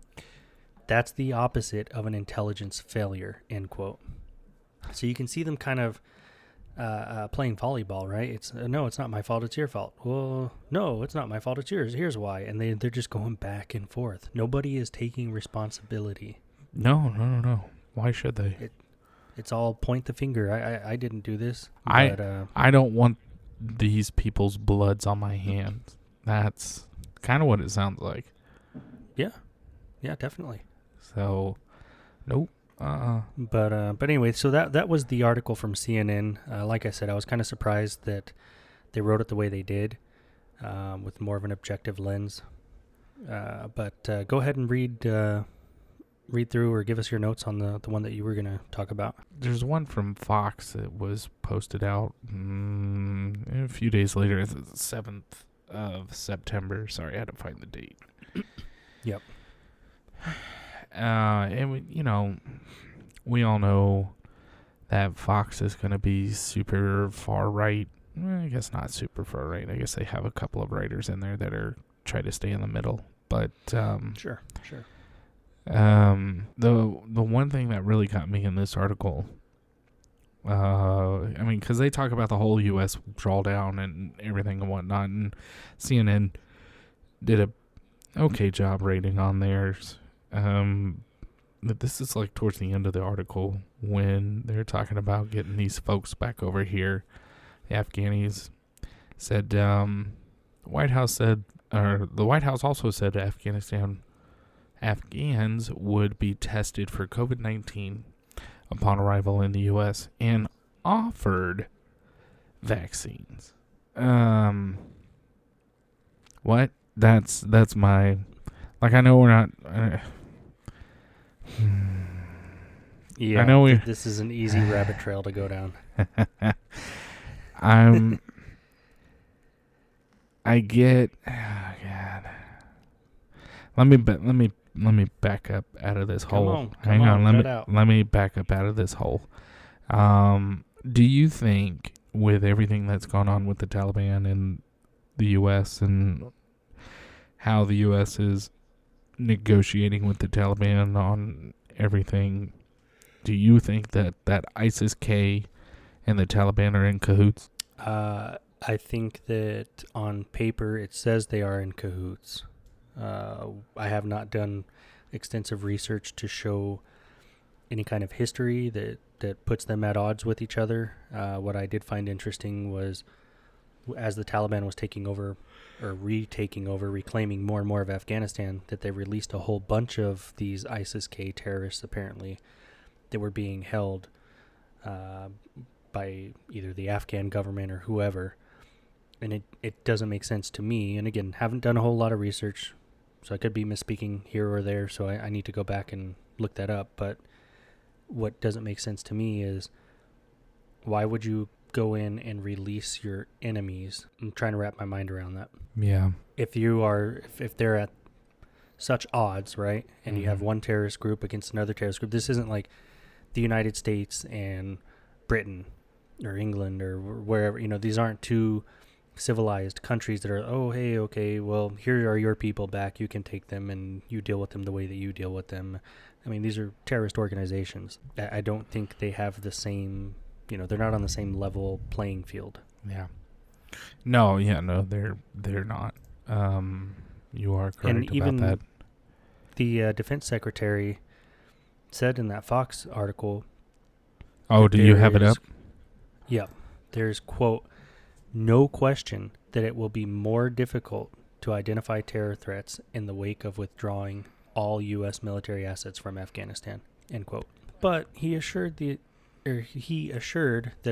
That's the opposite of an intelligence failure, end quote. So you can see them kind of playing volleyball, right? It's no, it's not my fault, it's your fault. Well, no, it's not my fault, it's yours. Here's why. And they're just going back and forth. Nobody is taking responsibility. No. Why should they? It's all point the finger. I didn't do this. I don't want these people's bloods on my hands. That's kind of what it sounds like. Yeah, definitely. So, nope. But anyway, so that was the article from CNN. Like I said, I was kind of surprised that they wrote it the way they did, with more of an objective lens. But go ahead and read through or give us your notes on the one that you were going to talk about. There's one from Fox that was posted out a few days later, the 7th of September. Sorry, I had to find the date. Yep. And we all know that Fox is going to be super far right. I guess not super far right. I guess they have a couple of writers in there that are try to stay in the middle. But sure. The one thing that really got me in this article, because they talk about the whole U.S. drawdown and everything and whatnot, and CNN did a okay job rating on theirs. But this is like towards the end of the article when they're talking about getting these folks back over here. The Afghanis said, the White House also said Afghans would be tested for COVID-19 upon arrival in the U.S. and offered vaccines. What? That's my... Like, I know we're not... Yeah, I know this is an easy rabbit trail to go down. I get... Oh, God. Let me back up out of this hole. Come on, cut out. Let me back up out of this hole. Do you think, with everything that's gone on with the Taliban in the U.S. and how the U.S. is negotiating with the Taliban on everything, do you think that ISIS-K and the Taliban are in cahoots? I think that on paper it says they are in cahoots. I have not done extensive research to show any kind of history that puts them at odds with each other. What I did find interesting was, as the Taliban was taking over or retaking over, reclaiming more and more of Afghanistan, that they released a whole bunch of these ISIS-K terrorists, apparently, that were being held by either the Afghan government or whoever. And it doesn't make sense to me. And again, haven't done a whole lot of research, so I could be misspeaking here or there, so I need to go back and look that up. But what doesn't make sense to me is, why would you go in and release your enemies? I'm trying to wrap my mind around that. Yeah. If they're at such odds, right, and you have one terrorist group against another terrorist group, this isn't like the United States and Britain or England or wherever. These aren't two civilized countries that are, oh, hey, okay, well, here are your people back. You can take them and you deal with them the way that you deal with them. I mean, these are terrorist organizations. I don't think they have the same, they're not on the same level playing field. Yeah. No, they're not. You are correct And about even that. The defense secretary said in that Fox article. Oh, do you have it up? Yeah. There's, quote, no question that it will be more difficult to identify terror threats in the wake of withdrawing all U.S. military assets from Afghanistan, end quote. But he assured that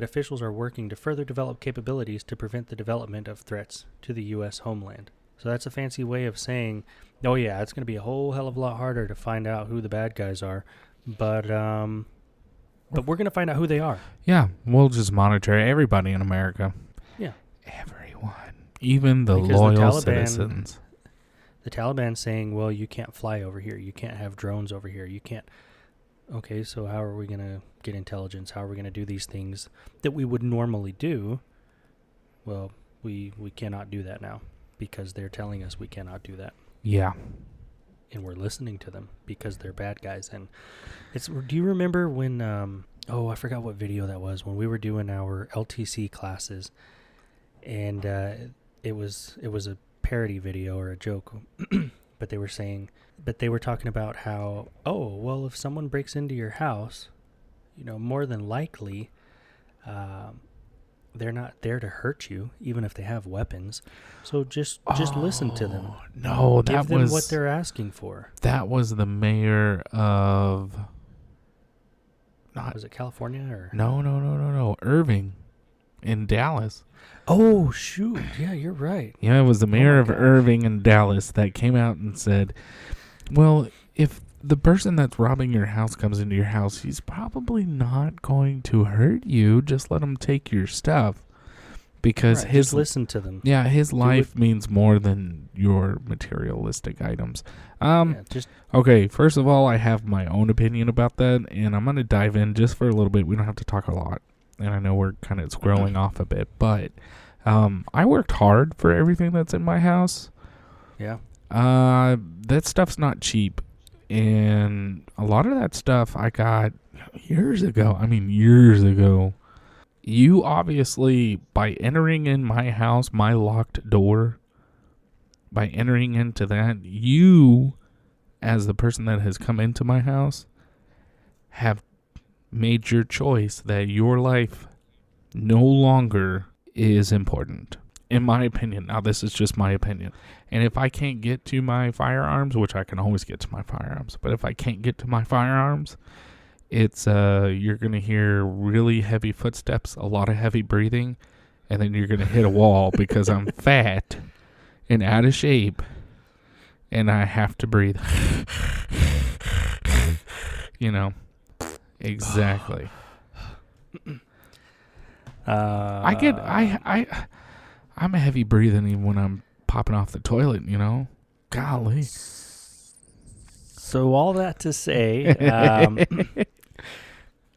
officials are working to further develop capabilities to prevent the development of threats to the U.S. homeland. So that's a fancy way of saying, oh yeah, it's going to be a whole hell of a lot harder to find out who the bad guys are, but we're going to find out who they are. Yeah, we'll just monitor everybody in America. Yeah. Everyone. Even the Because loyal citizens. The Taliban saying, well, you can't fly over here. You can't have drones over here. You can't. Okay, so how are we going to get intelligence? How are we going to do these things that we would normally do? Well, we cannot do that now because they're telling us we cannot do that. Yeah. And we're listening to them because they're bad guys. And do you remember when, I forgot what video that was, when we were doing our LTC classes, and it was a parody video or a joke, but they were talking about how, if someone breaks into your house, more than likely, they're not there to hurt you, even if they have weapons. So just listen to them. No, give them what they're asking for. That was the mayor of. Was it California or? No. Irving, in Dallas. Oh shoot! Yeah, you're right. Yeah, it was the mayor of Irving in Dallas that came out and said, "Well, if the person that's robbing your house comes into your house, he's probably not going to hurt you. Just let him take your stuff, because just listen to them. Yeah, his life means more than your materialistic items." Okay. First of all, I have my own opinion about that, and I'm gonna dive in just for a little bit. We don't have to talk a lot, and I know we're kind of scrolling off a bit, but I worked hard for everything that's in my house. Yeah. That stuff's not cheap. And a lot of that stuff I got years ago. You obviously, by entering in my house, my locked door, by entering into that, you, as the person that has come into my house, have made your choice that your life no longer is important. In my opinion. Now, this is just my opinion. And if I can't get to my firearms, which I can always get to my firearms, but if I can't get to my firearms, it's you're going to hear really heavy footsteps, a lot of heavy breathing, and then you're going to hit a wall because I'm fat and out of shape, and I have to breathe. Exactly. I'm a heavy breathing even when I'm popping off the toilet, Golly. So all that to say,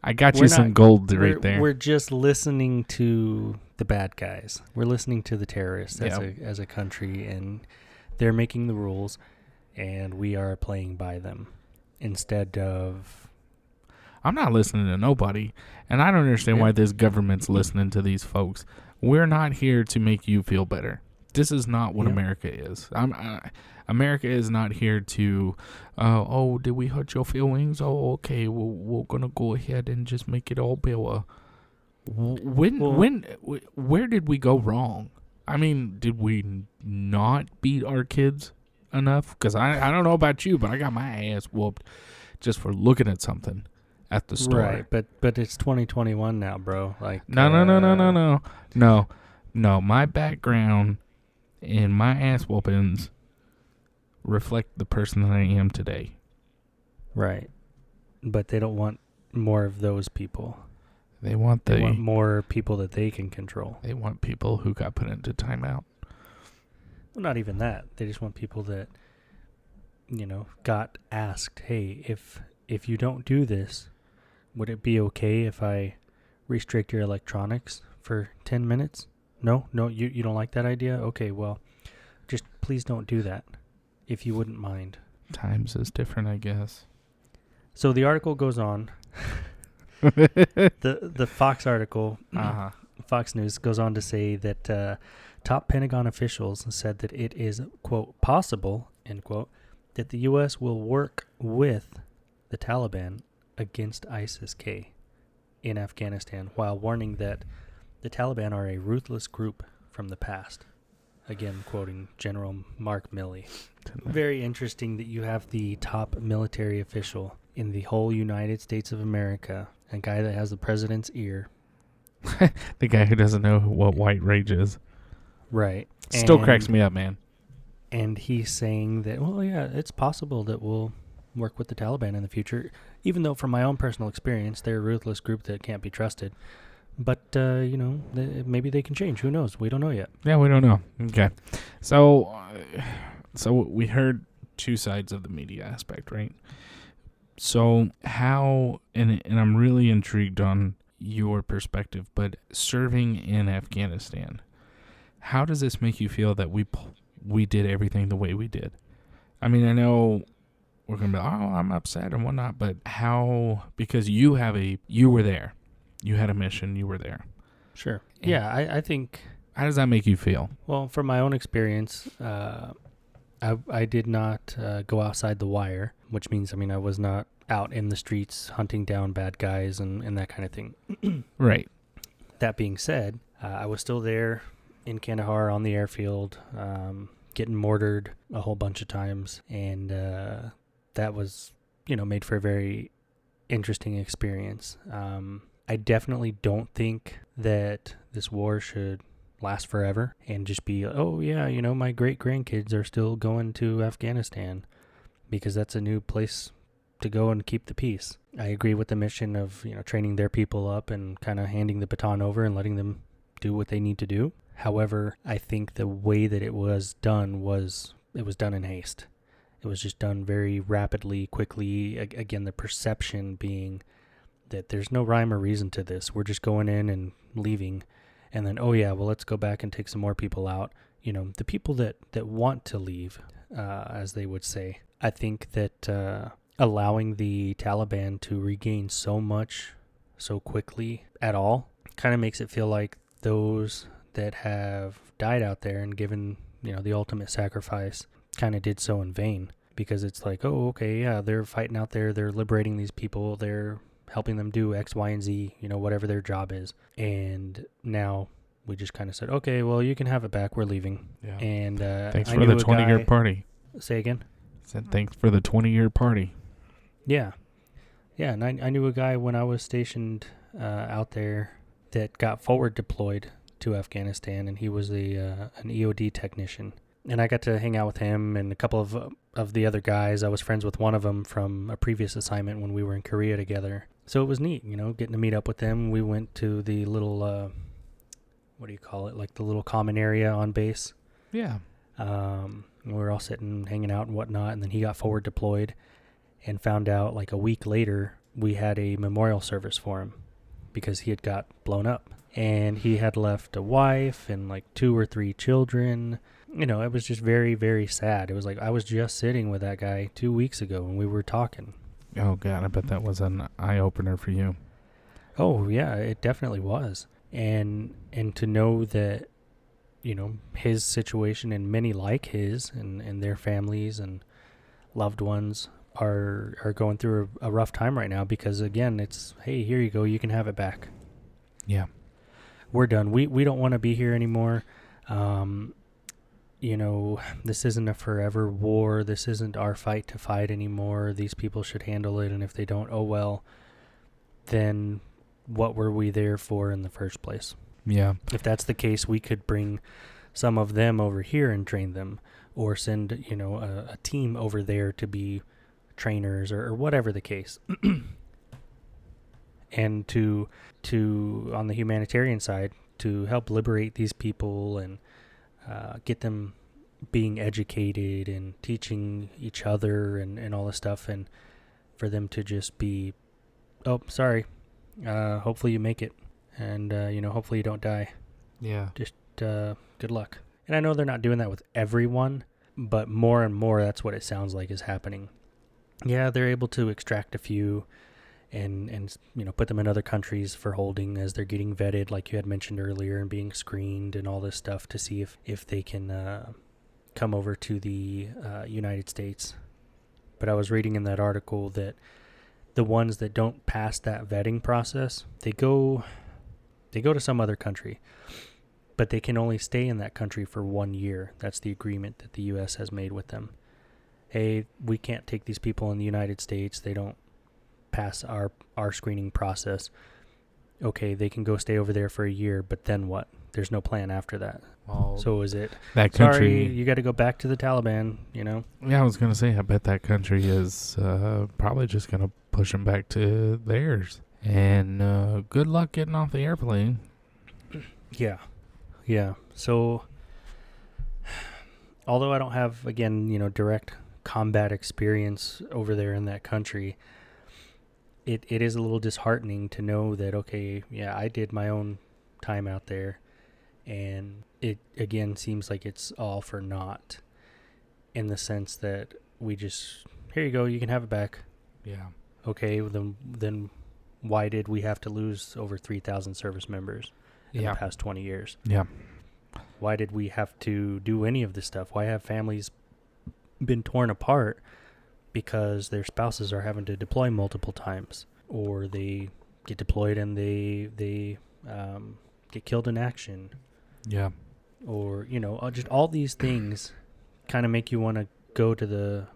I got you some gold right there. We're just listening to the bad guys. We're listening to the terrorists as a country, and they're making the rules, and we are playing by them instead of... I'm not listening to nobody, and I don't understand why this government's listening to these folks. We're not here to make you feel better. This is not what America is. America is not here to, did we hurt your feelings? Oh, okay, well, we're going to go ahead and just make it all better. Where did we go wrong? I mean, did we not beat our kids enough? Because I don't know about you, but I got my ass whooped just for looking at something at the store. Right, but it's 2021 now, bro. Like No. My background and my ass whoopings reflect the person that I am today. Right, but they don't want more of those people. They want more people that they can control. They want people who got put into timeout. Well, not even that. They just want people that, got asked, hey, if you don't do this, would it be okay if I restrict your electronics for 10 minutes? No, you don't like that idea? Okay, well, just please don't do that, if you wouldn't mind. Times is different, I guess. So the article goes on. The Fox article, Fox News, goes on to say that top Pentagon officials said that it is, quote, possible, end quote, that the U.S. will work with the Taliban against ISIS-K in Afghanistan, while warning that the Taliban are a ruthless group from the past. Again, quoting General Mark Milley. Very interesting that you have the top military official in the whole United States of America, a guy that has the president's ear. The guy who doesn't know what white rage is. Right. Still cracks me up, man. And he's saying that, well, yeah, it's possible that we'll work with the Taliban in the future, even though from my own personal experience, they're a ruthless group that can't be trusted. But, maybe they can change. Who knows? We don't know yet. Yeah, we don't know. Okay. So we heard two sides of the media aspect, right? So how, and I'm really intrigued on your perspective, but serving in Afghanistan, how does this make you feel that we did everything the way we did? I mean, I know we're going to be, I'm upset and whatnot, but how, because you were there. You had a mission. You were there. Sure. And yeah, I think... How does that make you feel? Well, from my own experience, I did not go outside the wire, which means, I was not out in the streets hunting down bad guys and that kind of thing. Right. That being said, I was still there in Kandahar on the airfield, getting mortared a whole bunch of times, and that was, made for a very interesting experience. I definitely don't think that this war should last forever and just be, my great-grandkids are still going to Afghanistan because that's a new place to go and keep the peace. I agree with the mission of, training their people up and kind of handing the baton over and letting them do what they need to do. However, I think the way that it was done was done in haste. It was just done very rapidly, quickly. Again, the perception being that there's no rhyme or reason to this. We're just going in and leaving. And then, let's go back and take some more people out. The people that want to leave, as they would say. I think that allowing the Taliban to regain so much so quickly at all kind of makes it feel like those that have died out there and given, the ultimate sacrifice kind of did so in vain. Because it's like, they're fighting out there. They're liberating these people. They're helping them do X, Y, and Z, whatever their job is. And now we just kind of said, okay, well, you can have it back. We're leaving. Yeah. And thanks for the 20-year party. Say again? Said thanks for the 20-year party. Yeah. Yeah, and I knew a guy when I was stationed out there that got forward deployed to Afghanistan, and he was an EOD technician. And I got to hang out with him and a couple of the other guys. I was friends with one of them from a previous assignment when we were in Korea together. So it was neat, getting to meet up with them. We went to the little, like the little common area on base. Yeah. We were all sitting, hanging out and whatnot, and then he got forward deployed. and found out like a week later we had a memorial service for him because he had got blown up. And he had left a wife and like 2 or 3 children. You know, it was just very, very sad. It was like I was just sitting with that guy 2 weeks ago and we were talking. Oh, God, I bet that was an eye-opener for you. Oh, yeah, it definitely was. And to know that, you know, his situation and many like his and their families and loved ones are going through a rough time right now because, again, it's, hey, here you go, you can have it back. Yeah. We're done. We don't want to be here anymore. You know, this isn't a forever war. This isn't our fight to fight anymore. These people should handle it, and if they don't, oh well, then what were we there for in the first place? Yeah. If that's the case, we could bring some of them over here and train them, or send, you know, a team over there to be trainers or whatever the case. And to on the humanitarian side, to help liberate these people and get them being educated and teaching each other and all this stuff, and for them to just be, oh, sorry, hopefully you make it, and you know, hopefully you don't die. Yeah. Just good luck. And I know they're not doing that with everyone, but more and more that's what it sounds like is happening. Yeah, they're able to extract a few and you know, put them in other countries for holding as they're getting vetted, like you had mentioned earlier, and being screened and all this stuff to see if they can come over to the United States. But I was reading in that article that the ones that don't pass that vetting process, they go to some other country, but they can only stay in that country for 1 year. That's the agreement that the U.S. has made with them. Hey, we can't take these people in the United States. They don't pass our screening process. Okay, they can go stay over there for a year, but then what? There's no plan after that. Well, So is it, that country, sorry, you got to go back to the Taliban, you know? Yeah, I was going to say, I bet that country is probably just going to push them back to theirs. And good luck getting off the airplane. Yeah. So, although I don't have, again, you know, direct combat experience over there in that country, it is a little disheartening to know that, okay, yeah, I did my own time out there, and it, again, seems like it's all for naught, in the sense that we just, here you go, you can have it back. Yeah. Okay, then why did we have to lose over 3,000 service members in the past 20 years? Yeah. Why did we have to do any of this stuff? Why have families been torn apart because their spouses are having to deploy multiple times, or they get deployed and they get killed in action? Yeah. Or, you know, just all these things kind of make you want to go to the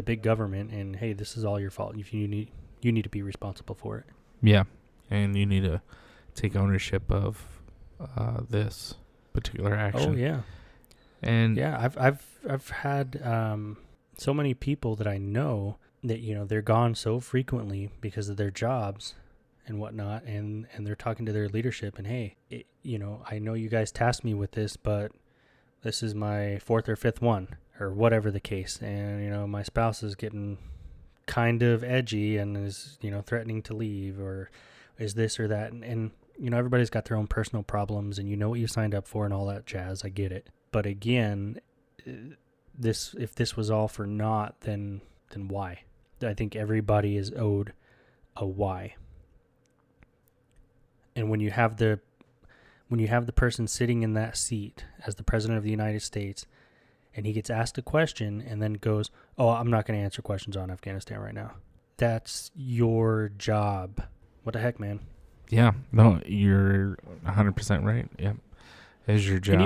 big government and, hey, this is all your fault. If you need to be responsible for it. Yeah. And you need to take ownership of this particular action. Oh yeah. And yeah, I've had so many people that I know that, you know, they're gone so frequently because of their jobs and whatnot, and they're talking to their leadership and, hey, you know, I know you guys tasked me with this, but this is my 4th or 5th one, or whatever the case, and, you know, my spouse is getting kind of edgy and is, you know, threatening to leave, or is this or that, and you know, everybody's got their own personal problems, and you know what you signed up for and all that jazz. I get it. But again, if this was all for naught, then why? I think everybody is owed a why. And when you have the person sitting in that seat as the president of the United States, and he gets asked a question and then goes, "Oh, I'm not going to answer questions on Afghanistan right now." That's your job. What the heck, man? yeah, no, you're 100% right. Yeah. It's your job. And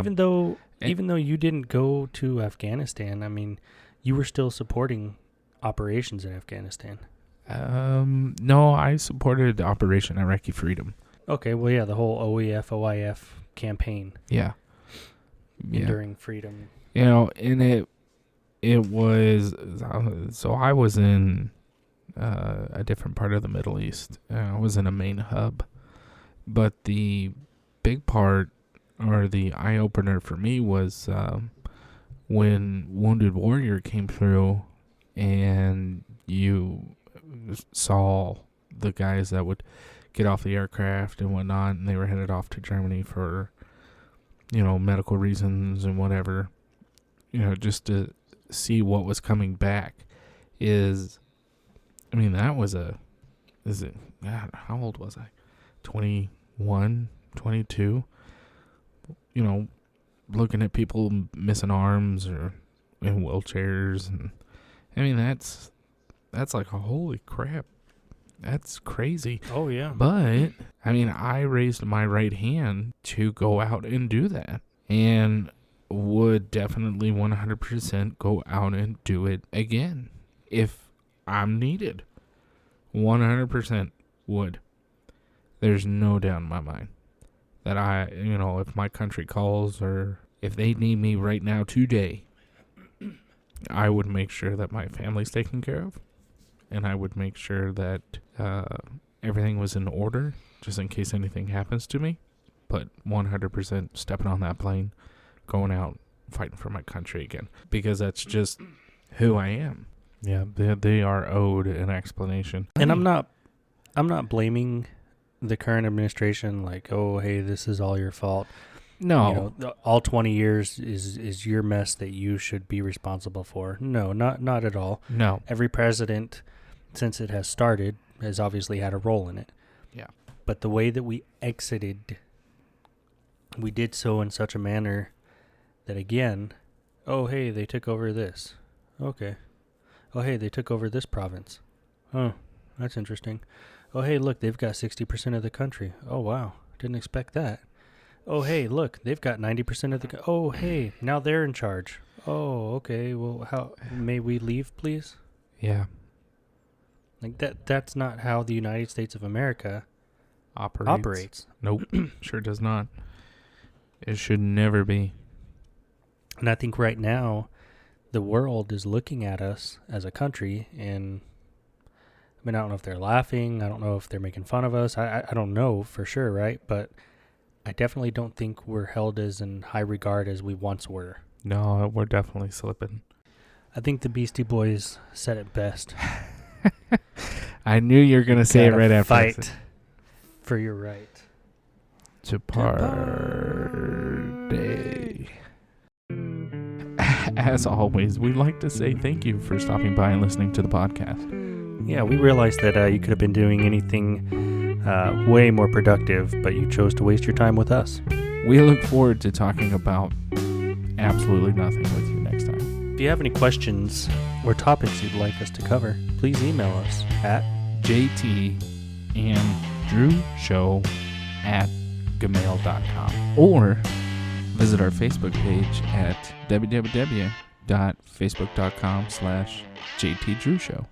even though you didn't go to Afghanistan, I mean, you were still supporting operations in Afghanistan. No, I supported Operation Iraqi Freedom. Okay, well, yeah, the whole OEF campaign. Yeah. Enduring freedom. You know, and it was, so I was in a different part of the Middle East. I was in a main hub. But the big part, or the eye-opener for me, was when Wounded Warrior came through and you saw the guys that would get off the aircraft and whatnot, and they were headed off to Germany for, medical reasons and whatever, just to see what was coming back that was God, how old was I? 21, 22, looking at people missing arms or in wheelchairs. And that's like, holy crap. That's crazy. Oh, yeah. But, I raised my right hand to go out and do that. And would definitely 100% go out and do it again if I'm needed. 100% would. There's no doubt in my mind that if my country calls or if they need me right now today, I would make sure that my family's taken care of. And I would make sure that everything was in order just in case anything happens to me. But 100% stepping on that plane, going out, fighting for my country again. Because that's just who I am. Yeah, they are owed an explanation. And I'm not blaming the current administration like, oh, hey, this is all your fault. No. All 20 years is your mess that you should be responsible for. No, not at all. No. Every president since it has started has obviously had a role in it. Yeah. But the way that we exited, we did so in such a manner that, again, oh, hey, they took over this. Okay. Oh, hey, they took over this province. Oh, that's interesting. Oh, hey, look, they've got 60% of the country. Oh, wow. Didn't expect that. Oh, hey, look, they've got 90% of the... Oh, hey, now they're in charge. Oh, okay. Well, how... May we leave, please? Yeah. Like, that's not how the United States of America operates. Nope. Sure does not. It should never be. And I think right now, the world is looking at us as a country, and... I don't know if they're laughing. I don't know if they're making fun of us. I don't know for sure, right? But I definitely don't think we're held as in high regard as we once were. No, we're definitely slipping. I think the Beastie Boys said it best. I knew you were going to say it right after. Fight for your right to party. As always, we'd like to say thank you for stopping by and listening to the podcast. Yeah, we realized that you could have been doing anything way more productive, but you chose to waste your time with us. We look forward to talking about absolutely nothing with you next time. If you have any questions or topics you'd like us to cover, please email us at jtandrewshow@gmail.com or visit our Facebook page at www.facebook.com/jtdrewshow.